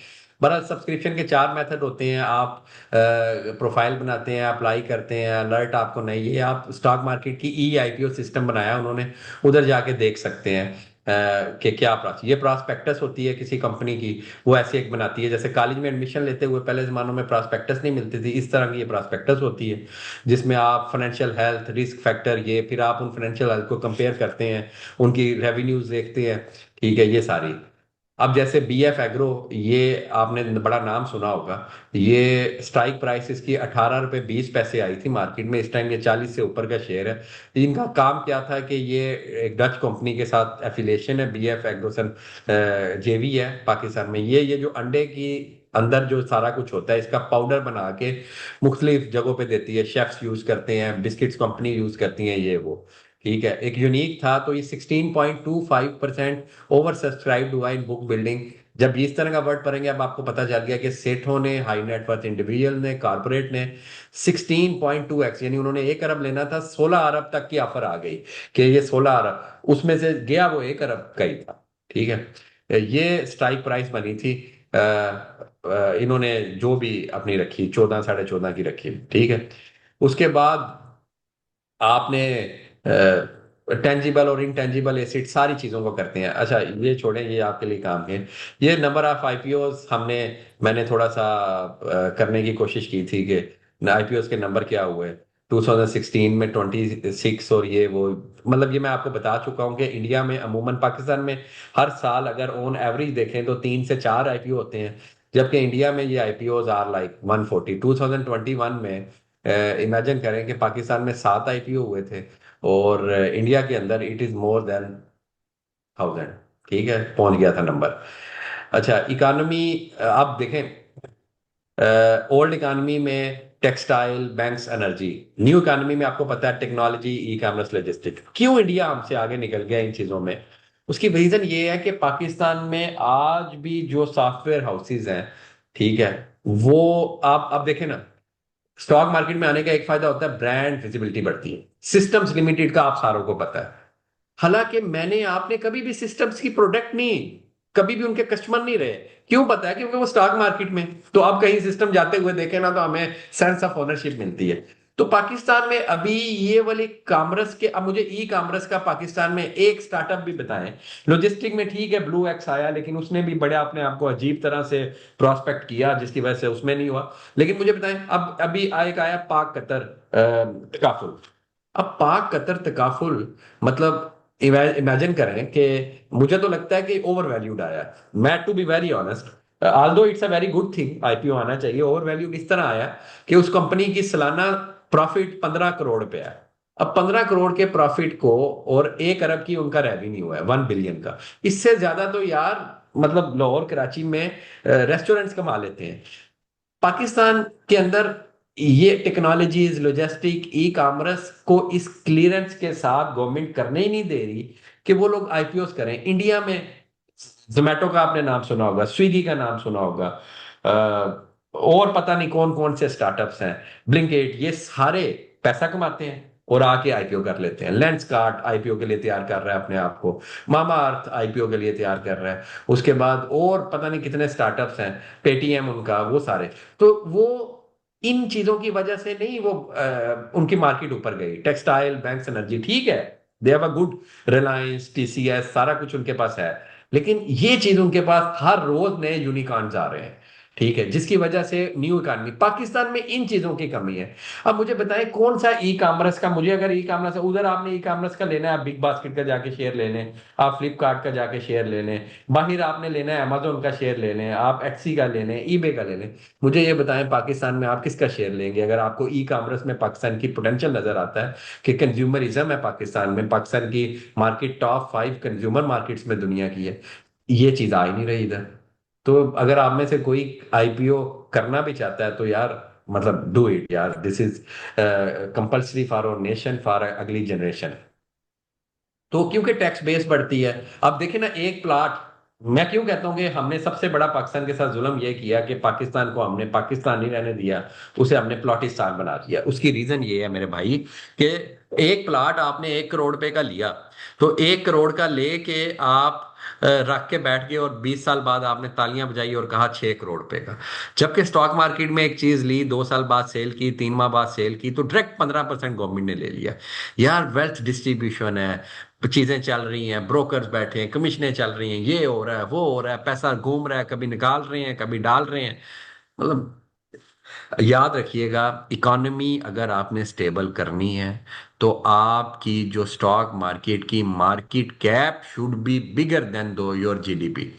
Speaker 1: बहरहाल सब्सक्रिप्शन के 4 मेथड होते हैं। आप प्रोफाइल बनाते हैं, अप्लाई करते हैं, अलर्ट आपको नहीं है, आप स्टॉक मार्केट की ई आईपीओ सिस्टम बनाया उन्होंने, उधर जाके देख सकते हैं कि क्या ये प्रॉस्पेक्टस होती है किसी कंपनी की, वो ऐसे एक बनाती है। जैसे कॉलेज में एडमिशन लेते हुए पहले जमानों में प्रॉस्पेक्टस नहीं मिलती थी, इस तरह की ये प्रॉस्पेक्टस होती है, जिसमें आप फाइनेंशियल हेल्थ, रिस्क फैक्टर, ये फिर आप उन फाइनेंशियल हेल्थ को कंपेयर करते हैं, उनकी रेवेन्यूज देखते हैं। ठीक है, ये सारी। अब जैसे बीएफ एग्रो, ये आपने बड़ा नाम सुना होगा। ये स्ट्राइक प्राइस इसकी 18 रुपये 20 पैसे आई थी मार्केट में, इस टाइम ये 40 से ऊपर का शेयर है। इनका काम क्या था कि ये एक डच कंपनी के साथ एफिलिएशन है, बीएफ एग्रोसन जेवी है पाकिस्तान में। ये जो अंडे की अंदर जो सारा कुछ होता है, इसका पाउडर बना के मुख्तलिफ जगहों पे देती है, शेफ्स यूज करते हैं, बिस्किट्स कंपनी यूज करती हैं, ये वो। ठीक है, एक यूनिक था। तो ये 16.25% ओवर सब्सक्राइब्ड हुआ इन बुक बिल्डिंग। जब इस तरह का वर्ड पढ़ेंगे, अब आपको पता चल गया कि सेठों ने, हाई नेटवर्थ इंडिविजुअल ने, कारपोरेट ने 16.2x, यानी उन्होंने 1 अरब लेना था, 16 अरब तक की ऑफर आ गई कि ये 16 अरब, उसमें से गया वो 1 अरब का ही था। ठीक है, ये स्ट्राइक प्राइस बनी थी। इन्होंने जो भी अपनी रखी, 14 14.5 की रखी। ठीक है, उसके बाद आपने टेंजिबल और इनटेंजिबल एसिड सारी चीजों को करते हैं। अच्छा, ये छोड़ें, ये आपके लिए काम है। ये नंबर ऑफ आईपीओस मैंने थोड़ा सा करने की कोशिश की थी कि आईपीओस के नंबर क्या हुए 2016 में, 26, और ये वो। मतलब ये मैं आपको बता चुका हूँ कि इंडिया में अमूमन, पाकिस्तान में हर साल अगर ऑन एवरेज देखें तो 3 से 4 आईपीओ होते हैं, जबकि इंडिया में ये आईपीओज आर लाइक 140। 2021 में इमेजिन करें कि पाकिस्तान में 7 आईपीओ हुए थे, और इंडिया के अंदर इट इज मोर देन 1000। ठीक है, पहुंच गया था नंबर। अच्छा, इकोनॉमी आप देखें, ओल्ड इकोनॉमी में textile, banks, energy. New economy में आपको पता है टेक्नोलॉजी, ई कॉमर्स, लॉजिस्टिक। क्यों इंडिया हमसे आगे निकल गया इन चीजों में? उसकी रीजन ये है कि पाकिस्तान में आज भी जो सॉफ्टवेयर हाउसेज हैं, ठीक है, वो आप देखें ना, स्टॉक मार्केट में आने का एक फायदा होता है, ब्रांड विजिबिलिटी बढ़ती है। सिस्टम्स लिमिटेड का आप सारों को पता है। हालांकि मैंने आपने कभी भी सिस्टम्स की प्रोडक्ट नहीं, कभी भी उनके कस्टमर नहीं रहे। क्यों पता है? क्योंकि वो स्टॉक मार्केट में। तो आप कहीं सिस्टम जाते हुए देखें ना, तो हमें सेंस ऑफ ओनरशिप मिलती है। तो पाकिस्तान में अभी ये वाली कामर्स के, अब मुझे ई कामर्स का पाकिस्तान में एक स्टार्टअप भी बताएं। लॉजिस्टिक में ठीक है, ब्लू एक्स आया, लेकिन उसने भी बड़े अपने आप को अजीब तरह से प्रोस्पेक्ट किया, जिसकी वजह से उसमें नहीं हुआ। लेकिन मुझे बताएं, अब अभी एक आया पाक कतर तकाफुल। अब पाक कतर तकाफुल, मतलब इमेजिन करें कि मुझे तो लगता है कि ओवर वैल्यूड आया। मैं to be very honest, although it's a very good thing, IPO आना चाहिए। ओवर वैल्यूड इस तरह आया कि उस कंपनी की सालाना प्रॉफिट 15 करोड़ पे है। अब 15 करोड़ के प्रॉफिट को, और 1 अरब की उनका रेवेन्यू है, 1 बिलियन का। इससे ज्यादा तो यार, मतलब लाहौर कराची में रेस्टोरेंट्स कमा लेते हैं। पाकिस्तान के अंदर ये टेक्नोलॉजीज, लॉजिस्टिक, ई कॉमर्स को इस क्लियरेंस के साथ गवर्नमेंट करने ही नहीं दे रही कि वो लोग आईपीओस करें। इंडिया में जोमेटो का आपने नाम सुना होगा, स्विगी का नाम सुना होगा, और पता नहीं कौन कौन से स्टार्टअप्स हैं, ब्लिंकिट, ये सारे पैसा कमाते हैं और आके आईपीओ कर लेते हैं। लेंसकार्ट आईपीओ के लिए तैयार कर रहा है अपने आप को, मामा अर्थ आईपीओ के लिए तैयार कर रहा है, उसके बाद और पता नहीं कितने स्टार्टअप्स हैं, पेटीएम उनका, वो सारे। तो वो इन चीजों की वजह से नहीं, वो उनकी मार्केट ऊपर गई। टेक्सटाइल, बैंक्स, एनर्जी, ठीक है, they have a good, Reliance, TCS, सारा कुछ उनके पास है। लेकिन ये चीज उनके पास हर रोज नए यूनिकॉर्न्स आ रहे हैं। ठीक है, जिसकी वजह से न्यू इकॉनमी, पाकिस्तान में इन चीजों की कमी है। अब मुझे बताएं कौन सा ई कॉमर्स का, मुझे अगर ई कॉमर्स, उधर आपने ई कॉमर्स का लेना है, आप बिग बास्केट का जाके शेयर ले लें, आप फ्लिपकार्ट का जाके शेयर ले लें, बाहर आपने लेना है अमेजोन का शेयर ले लें, आप एक्सी का ले लें, ईबे का ले लें। मुझे ये बताएं पाकिस्तान में आप किसका शेयर लेंगे अगर आपको ई कॉमर्स में पाकिस्तान की पोटेंशियल नजर आता है कि कंज्यूमरिज्म है पाकिस्तान में, पाकिस्तान की मार्केट टॉप 5 कंज्यूमर मार्केट्स में दुनिया की है। ये चीज आ ही नहीं रही इधर। तो अगर आप में से कोई आईपीओ करना भी चाहता है तो यार, मतलब डू इट यार, this is compulsory for our nation, for अगली जनरेशन। तो क्योंकि टैक्स बेस बढ़ती है। अब देखिए ना, एक प्लाट, मैं क्यों कहता हूं कि हमने सबसे बड़ा पाकिस्तान के साथ जुल्म यह किया कि पाकिस्तान को हमने पाकिस्तान नहीं रहने दिया, उसे हमने प्लॉटिस्तान बना दिया। उसकी रीजन ये है मेरे भाई कि एक प्लाट आपने 1 करोड़ रुपए का लिया, तो 1 करोड़ का लेके आप रख के बैठ गए, और 20 साल बाद आपने तालियां बजाई और कहा 6 करोड़ रुपए का। जबकि स्टॉक मार्केट में एक चीज ली, 2 साल बाद सेल की, 3 माह बाद सेल की, तो डायरेक्ट 15% गवर्नमेंट ने ले लिया। यार वेल्थ डिस्ट्रीब्यूशन है, चीजें चल रही हैं, ब्रोकर्स बैठे हैं, कमीशनें चल रही हैं, ये हो रहा है, वो हो रहा है, पैसा घूम रहा है, कभी निकाल रहे हैं, कभी डाल रहे हैं। मतलब याद रखिएगा, इकॉनमी अगर आपने स्टेबल करनी है तो आपकी जो स्टॉक मार्केट की market cap should be bigger than दो योर जीडीपी।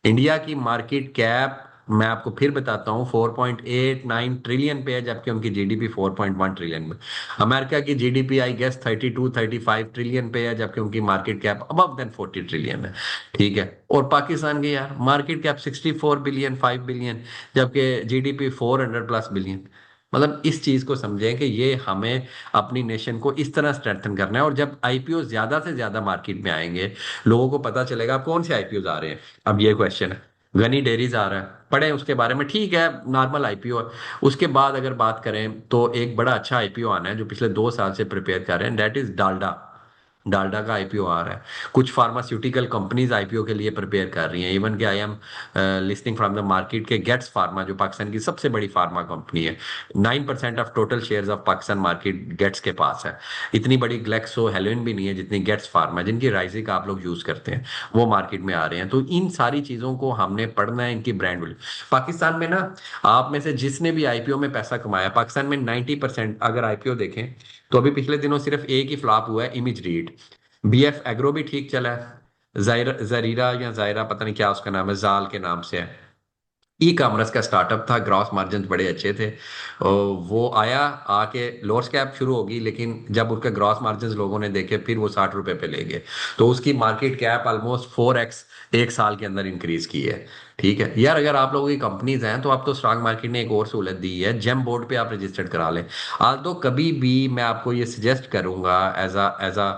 Speaker 1: इंडिया की मार्केट कैप मैं आपको फिर बताता हूँ 4.89 ट्रिलियन पे है, जबकि उनकी जीडीपी 4.1 ट्रिलियन में। अमेरिका की जीडीपी आई गेस 32-35 ट्रिलियन पे है, जबकि उनकी market cap above than 40 trillion है। ठीक है। और पाकिस्तान की यार मार्केट कैप 64 बिलियन, 5 बिलियन, जबकि जीडीपी 400+ बिलियन। मतलब इस चीज को समझें कि ये हमें अपनी नेशन को इस तरह स्ट्रेंथन करना है। और जब आईपीओ ज्यादा से ज्यादा मार्केट में आएंगे, लोगों को पता चलेगा अब कौन से आईपीओ आ रहे हैं। अब ये क्वेश्चन है, गनी डेरीज आ रहा है, पढ़े उसके बारे में, ठीक है, नॉर्मल आईपीओ है। उसके बाद अगर बात करें तो एक बड़ा अच्छा आईपीओ आना है जो पिछले 2 साल से प्रिपेयर कर रहे हैं, दैट इज डालडा। डालडा का आईपीओ आ रहा है। कुछ फार्मास्यूटिकल कंपनीज आईपीओ के लिए प्रिपेयर कर रही हैं। इवन कि I am listing from the market के गेट्स फार्मा, जो पाकिस्तान की सबसे बड़ी फार्मा कंपनी है, 9% of total shares of Pakistan market Getz के पास है। इतनी बड़ी ग्लेक्सो हेलोइन भी नहीं है जितनी गेट्स फार्मा, जिनकी राइजिक आप लोग यूज करते हैं, वो मार्केट में आ रहे हैं। तो इन सारी चीजों को हमने पढ़ना है, इनकी ब्रांड वैल्यू। पाकिस्तान में ना, आप में से जिसने भी आईपीओ में पैसा कमाया, पाकिस्तान में 90% अगर आईपीओ देखें तो अभी पिछले दिनों सिर्फ एक ही फ्लॉप हुआ है, इमेज रीड। बीएफ एग्रो भी ठीक चला है, जरीरा या जायरा, पता नहीं क्या उसका नाम है, जाल के नाम से है। ई कॉमर्स का स्टार्टअप था, ग्रॉस मार्जिन बड़े अच्छे थे। वो आया, आके लोअर कैप शुरू होगी, लेकिन जब उसके ग्रॉस मार्जिन लोगों ने देखे, फिर वो 60 रुपए पे ले गए। तो उसकी मार्केट कैप ऑलमोस्ट 4x 1 साल के अंदर इंक्रीज की है। ठीक है यार, अगर आप लोगों की कंपनीज हैं तो आप तो स्टॉक मार्केट ने एक और सहूलत दी है, जेम बोर्ड पे आप रजिस्टर्ड करा लें। आज तो कभी भी मैं आपको ये सजेस्ट करूंगा एज अ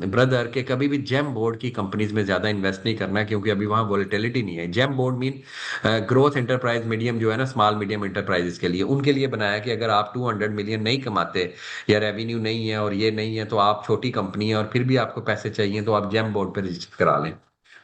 Speaker 1: ब्रदर, के कभी भी जेम बोर्ड की कंपनीज में ज्यादा इन्वेस्ट नहीं करना, क्योंकि अभी वहां वोलेटिलिटी नहीं है। GEM board mean growth enterprise medium, जो है ना, स्मॉल मीडियम एंटरप्राइजेस के लिए, उनके लिए बनाया कि अगर आप 200 मिलियन नहीं कमाते या रेवेन्यू नहीं है और ये नहीं है, तो आप छोटी कंपनी है और फिर भी आपको पैसे चाहिए, तो आप जेम बोर्ड पे रजिस्टर करा लें।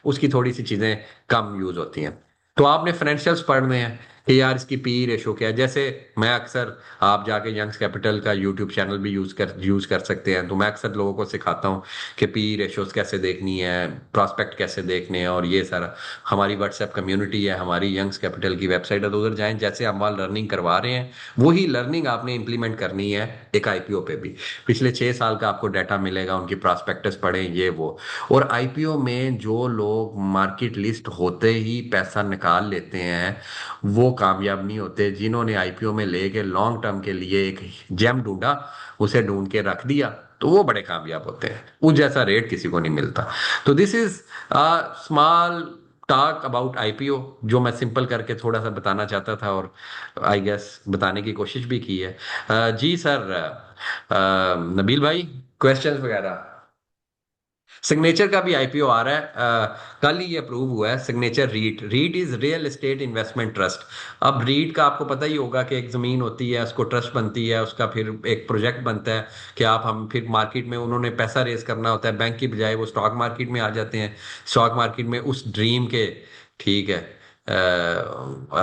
Speaker 1: उसकी थोड़ी सी चीजें कम यूज होती हैं। तो आपने फाइनेंशियल्स पढ़ने हैं कि यार इसकी पी रेशो क्या है। जैसे मैं अक्सर, आप जाके यंग्स कैपिटल का यूट्यूब चैनल भी यूज कर सकते हैं, तो मैं अक्सर लोगों को सिखाता हूँ कि पी रेशोज कैसे देखनी है, प्रॉस्पेक्ट कैसे देखने हैं, और ये सारा। हमारी व्हाट्सएप कम्युनिटी है, हमारी यंग्स कैपिटल की वेबसाइट है, तो उधर जाएं। जैसे हम वहाँ लर्निंग करवा रहे हैं, वही लर्निंग आपने इंप्लीमेंट करनी है एक आईपीओ पे भी। पिछले 6 साल का आपको डाटा मिलेगा, उनकी प्रॉस्पेक्टस पढ़ें, ये वो। और आईपीओ में जो लोग मार्केट लिस्ट होते ही पैसा निकाल लेते हैं, वो कामयाब नहीं होते। जिन्होंने आईपीओ में लेके लॉन्ग टर्म के लिए एक जेम ढूंढा, उसे ढूंढ के रख दिया, तो वो बड़े कामयाब होते हैं। उस जैसा रेट किसी को नहीं मिलता। तो this is small talk about IPO, जो मैं सिंपल करके थोड़ा सा बताना चाहता था, और आई गेस बताने की कोशिश भी की है। जी सर, नबील भाई, क्वेश्चंस वगैरह। सिग्नेचर का भी आईपीओ आ रहा है, कल ही ये अप्रूव हुआ है। Signature REIT, REIT is real estate investment trust. अब रीट का आपको पता ही होगा कि एक जमीन होती है, उसको ट्रस्ट बनती है, उसका फिर एक प्रोजेक्ट बनता है कि आप हम फिर मार्केट में, उन्होंने पैसा रेज करना होता है बैंक की बजाय, वो स्टॉक मार्केट में आ जाते हैं। स्टॉक मार्केट में उस ड्रीम के, ठीक है,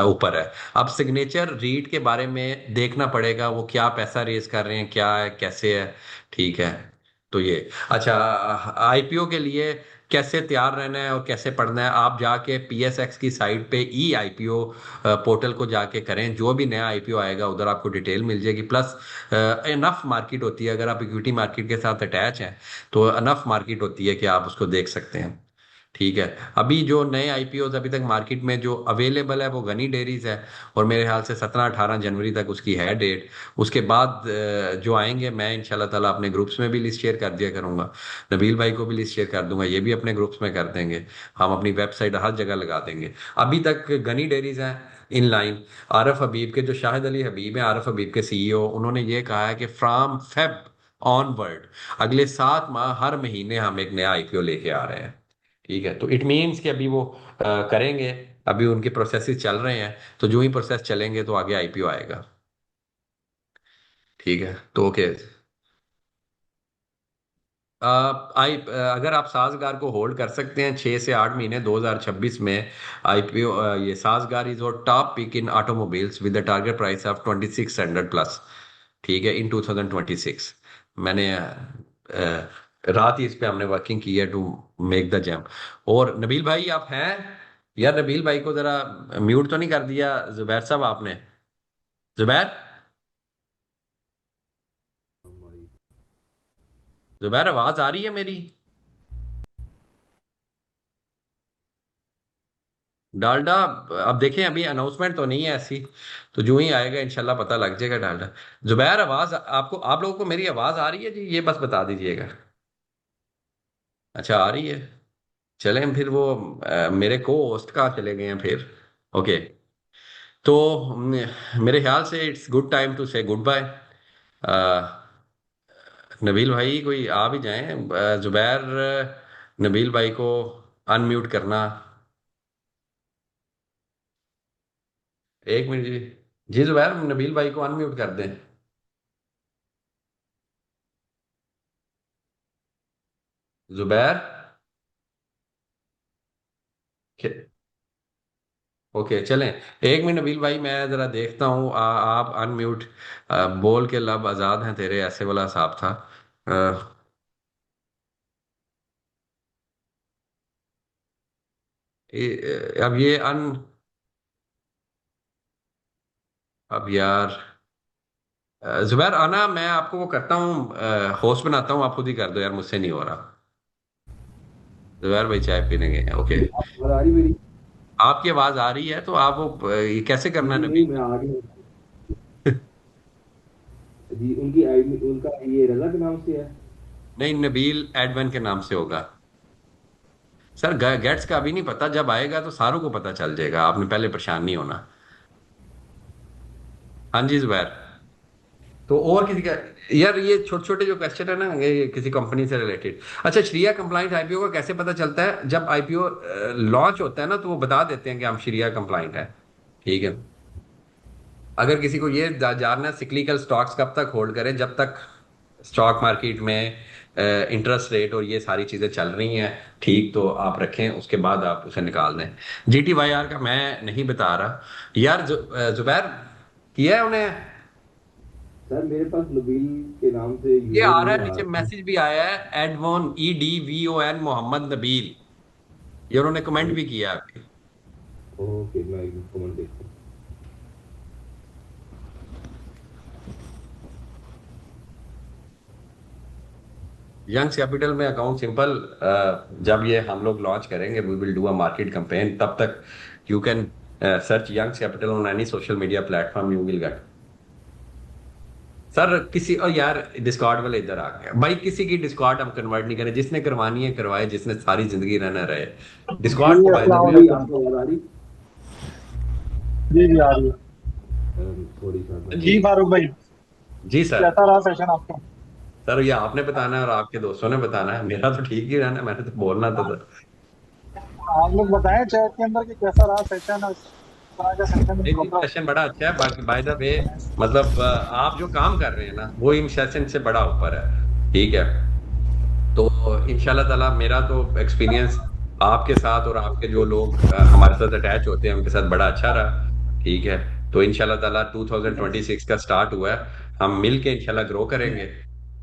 Speaker 1: ऊपर है। अब सिग्नेचर रीट के बारे में देखना पड़ेगा, वो क्या पैसा रेज कर रहे हैं, क्या है, कैसे है। ठीक है। तो ये, अच्छा, आईपीओ के लिए कैसे तैयार रहना है और कैसे पढ़ना है, आप जाके पीएसएक्स की साइट पे ई आईपीओ पोर्टल को जाके करें। जो भी नया आईपीओ आएगा उधर आपको डिटेल मिल जाएगी। प्लस इनफ मार्केट होती है, अगर आप इक्विटी मार्केट के साथ अटैच हैं तो इनफ मार्केट होती है कि आप उसको देख सकते हैं। ठीक है। अभी जो नए आईपीओ अभी तक मार्केट में जो अवेलेबल है, वो गनी डेयरीज है, और मेरे ख्याल से 17-18 जनवरी तक उसकी है डेट। उसके बाद जो आएंगे, मैं इंशाल्लाह ताला अपने ग्रुप्स में भी लिस्ट शेयर कर दिया करूंगा। नबील भाई को भी लिस्ट शेयर कर दूंगा, ये भी अपने ग्रुप्स में कर देंगे। हम अपनी वेबसाइट हर जगह लगा देंगे। अभी तक गनी डेयरीज हैं इन लाइन। आरफ हबीब के जो शाहिद अली हबीब है, आरफ हबीब के सीईओ, उन्होंने ये कहा है कि फ्रॉम फेब ऑनवर्ड, अगले 7 माह हर महीने हम एक नया आईपीओ लेके आ रहे हैं। ठीक है। तो इट मीन्स कि अभी वो करेंगे, अभी उनके प्रोसेसेस चल रहे हैं, तो जो ही प्रोसेस चलेंगे तो आगे आईपीओ आएगा। ठीक है। तो ओके। अगर आप साजगार को होल्ड कर सकते हैं 6 से 8 महीने 2026 में, आईपीओ, ये साजगार इज और top pick in automobiles with the target price of 2600 plus. ठीक है, इन 2026। मैंने रात ही इस पे हमने वर्किंग की है टू मेक द जैम। और नबील भाई आप हैं? यार नबील भाई को जरा म्यूट तो नहीं कर दिया जुबैर साहब आपने? जुबैर, जुबैर आवाज आ रही है मेरी? डालडा, अब देखें, अभी अनाउंसमेंट तो नहीं है ऐसी, तो जो ही आएगा इंशाल्लाह पता लग जाएगा डालडा। जुबैर, आवाज आपको, आप लोगों को मेरी आवाज आ रही है जी? ये बस बता दीजिएगा। अच्छा, आ रही है। चलें फिर, वो मेरे को होस्ट कहाँ चले गए हैं फिर? ओके। तो मेरे ख्याल से इट्स गुड टाइम टू से गुड बाय। नबील भाई कोई आ भी जाएं, जुबैर, नबील भाई को अनम्यूट करना। 1 मिनट जी। जी जुबैर, नबील भाई को अनम्यूट कर दें। जुबैर, ओके चलें। 1 मिनट नबील भाई, मैं जरा देखता हूँ, आप अनम्यूट, बोल के लब आजाद हैं तेरे, ऐसे वाला हिसाब था। आ, अब ये अब यार, जुबैर आना, मैं आपको वो करता हूँ, होस्ट बनाता हूँ, आप खुद ही कर दो यार, मुझसे नहीं हो रहा। जुबैर भाई चाय पीने गए हैं, ओके।
Speaker 3: आवाज आ रही मेरी?
Speaker 1: आपकी आवाज आ रही है, तो आप वो ये कैसे करना है
Speaker 3: जी नहीं,
Speaker 1: नबील
Speaker 3: मैं आ रही हूँ। जी, उनकी आईडी, उनका ये रजा के नाम से है।
Speaker 1: नहीं, नबील एडवन के नाम से होगा। सर गेट्स का अभी नहीं पता, जब आएगा तो सारों को पता चल जाएगा, आपने पहले परेशान नहीं होना। हाँ जी जुबैर। तो और किसी का, यार ये छोटे छोटे जो क्वेश्चन है ना, ये किसी कंपनी से रिलेटेड। अच्छा, शरिया कंप्लाइंट आईपीओ का कैसे पता चलता है? जब आईपीओ लॉन्च होता है ना, तो वो बता देते हैं कि हम शरिया कंप्लाइंट है। ठीक है। अगर किसी को ये जानना है सिक्लिकल स्टॉक्स कब तक होल्ड करें, जब तक स्टॉक मार्केट में इंटरेस्ट रेट और ये सारी चीजें चल रही हैं ठीक, तो आप रखें, उसके बाद आप उसे निकाल दें। जीटीवाईआर का मैं नहीं बता रहा यार, जुबैर किया है उन्हें?
Speaker 3: सर मेरे पास नबील के नाम से
Speaker 1: ये
Speaker 3: यूजर
Speaker 1: आ रहा
Speaker 3: नहीं
Speaker 1: है,
Speaker 3: आ
Speaker 1: नीचे
Speaker 3: रहा।
Speaker 1: मैसेज भी आया है, एडवोन, EDVON मोहम्मद नबील, ये उन्होंने कमेंट भी किया है।
Speaker 3: ओके, मैं कमेंट देखता हूँ।
Speaker 1: यंग्स कैपिटल में अकाउंट सिंपल, जब ये हम लोग लॉन्च करेंगे, we will do a market campaign, तब तक you can search Youngs Capital on any social media platform, you will get. Sir किसी, और यार डिस्कॉर्ड वाले इधर आ गया भाई, किसी की डिस्कॉर्ड हम कन्वर्ट नहीं करें, जिसने करवानी है करवाए, जिसने सारी जिंदगी रहना रहे।
Speaker 2: जी
Speaker 1: डिस्कॉर्ड को भाई
Speaker 2: अस्सलाम
Speaker 3: जी,
Speaker 2: वालेकुम।
Speaker 3: आपको आवाज आ रही?
Speaker 2: जी जी आ रही
Speaker 3: थोड़ी सा मैं
Speaker 2: है
Speaker 1: जी।
Speaker 2: जी फारूक भाई।
Speaker 1: जी सर।
Speaker 2: कैसा रहा सेशन आपका?
Speaker 1: सर ये आपने बताना है और आपके दोस्तों ने बताना है, मेरा तो ठीक ही रहना है, मैंने तो बोलना था सर।
Speaker 2: आप लोग बताएं चैट के अंदर कि कैसा रहा सेशन, इस तरह का सेशन
Speaker 1: नहीं नहीं, सेशन बड़ा अच्छा है, बाकी बाय द वे, मतलब आप जो काम कर रहे हैं ना, वो इन सेशन से बड़ा ऊपर है। ठीक है। तो इंशाल्लाह ताला मेरा तो एक्सपीरियंस आपके साथ और आपके जो लोग हमारे साथ अटैच होते हैं उनके साथ बड़ा अच्छा रहा। ठीक है। तो इंशाल्लाह ताला 2026 का स्टार्ट हुआ है, हम मिल के इंशाल्लाह ग्रो करेंगे,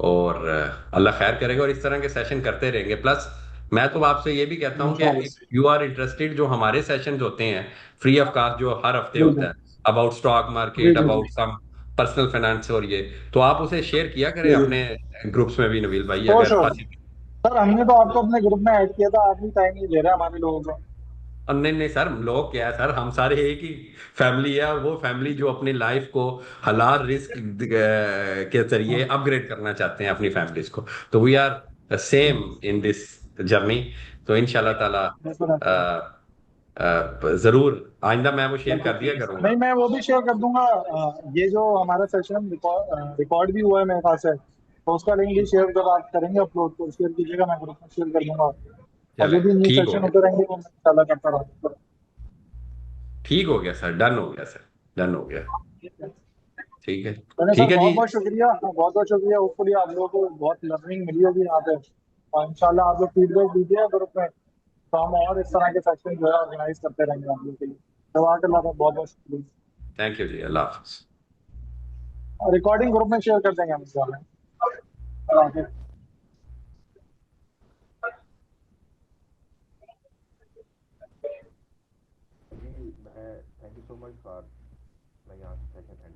Speaker 1: और अल्लाह खैर करेगा, और इस तरह के सेशन करते रहेंगे। प्लस मैं तो आपसे ये भी कहता हूँ कि
Speaker 2: इंशाल्लाह।
Speaker 1: यू आर इंटरेस्टेड, जो हमारे सेशन होते हैं फ्री ऑफ कास्ट, जो हर हफ्ते
Speaker 2: जी
Speaker 1: होता
Speaker 2: जी
Speaker 1: है, अबाउट स्टॉक
Speaker 2: जी
Speaker 1: मार्केट,
Speaker 2: जी
Speaker 1: अबाउट सम पर्सनल फाइनेंस, और ये, तो आप उसे शेयर किया करें
Speaker 2: जी जी
Speaker 1: अपने ग्रुप्स में भी नबील भाई,
Speaker 2: श्योर
Speaker 1: अगर
Speaker 2: श्योर।
Speaker 1: पॉसिबल।
Speaker 2: सर हमने तो आपको अपने ग्रुप में ऐड किया था, आप भी टाइम नहीं दे रहे हमारे लोगों को।
Speaker 1: नहीं नहीं सर, लोग क्या है सर, हम सारे एक ही फैमिली है, और वो फैमिली जो अपनी लाइफ को हलाल रिस्क के जरिए अपग्रेड करना चाहते हैं अपनी फैमिलीज को, तो we are same in this journey. तो इंशाल्लाह ताला
Speaker 2: बिल्कुल ऐसा।
Speaker 1: जरूर आइंदा मैं वो शेयर कर दिया करूंगा।
Speaker 2: नहीं मैं वो भी शेयर कर दूंगा, ये जो हमारा सेशन रिकॉर्ड रिकॉर्ड भी हुआ है मेरे पास है, तो उसका लिंक भी शेयर, जब आप करेंगे अपलोड तो शेयर कीजिएगा, मैं ग्रुप में शेयर कर दूंगा आपको। और
Speaker 1: चले,
Speaker 2: जो भी न्यू
Speaker 1: ठीक हो
Speaker 2: सेशन
Speaker 1: गया।
Speaker 2: होते रहेंगे वो मैं इंशाल्लाह करता रहूंगा।
Speaker 1: ठीक हो गया सर, डन हो गया सर, डन हो गया। ठीक है।
Speaker 2: मैंने सर
Speaker 1: ठीक है जी।
Speaker 2: बहुत बहुत शुक्रिया, बहुत बहुत शुक्रिया। होपफुली आप लोगों को बहुत लर्निंग मिली होगी यहाँ पे। और इंशाल्लाह आप लोग फीडबैक दीजिए ग्रुप में, तो हम और इस तरह के सेशन जो है ऑर्गेनाइज करते रहेंगे आप लोग के लिए। जज़ाकल्लाह का बहुत बहुत शुक्रिया।
Speaker 1: थैंक यू जी, अल्लाह हाफिज।
Speaker 2: रिकॉर्डिंग ग्रुप में शेयर कर देंगे हम इंशाल्लाह। अल्लाह हाफिज़।
Speaker 3: जी मैं thank you so much for मैं यहाँ से सेशन एंड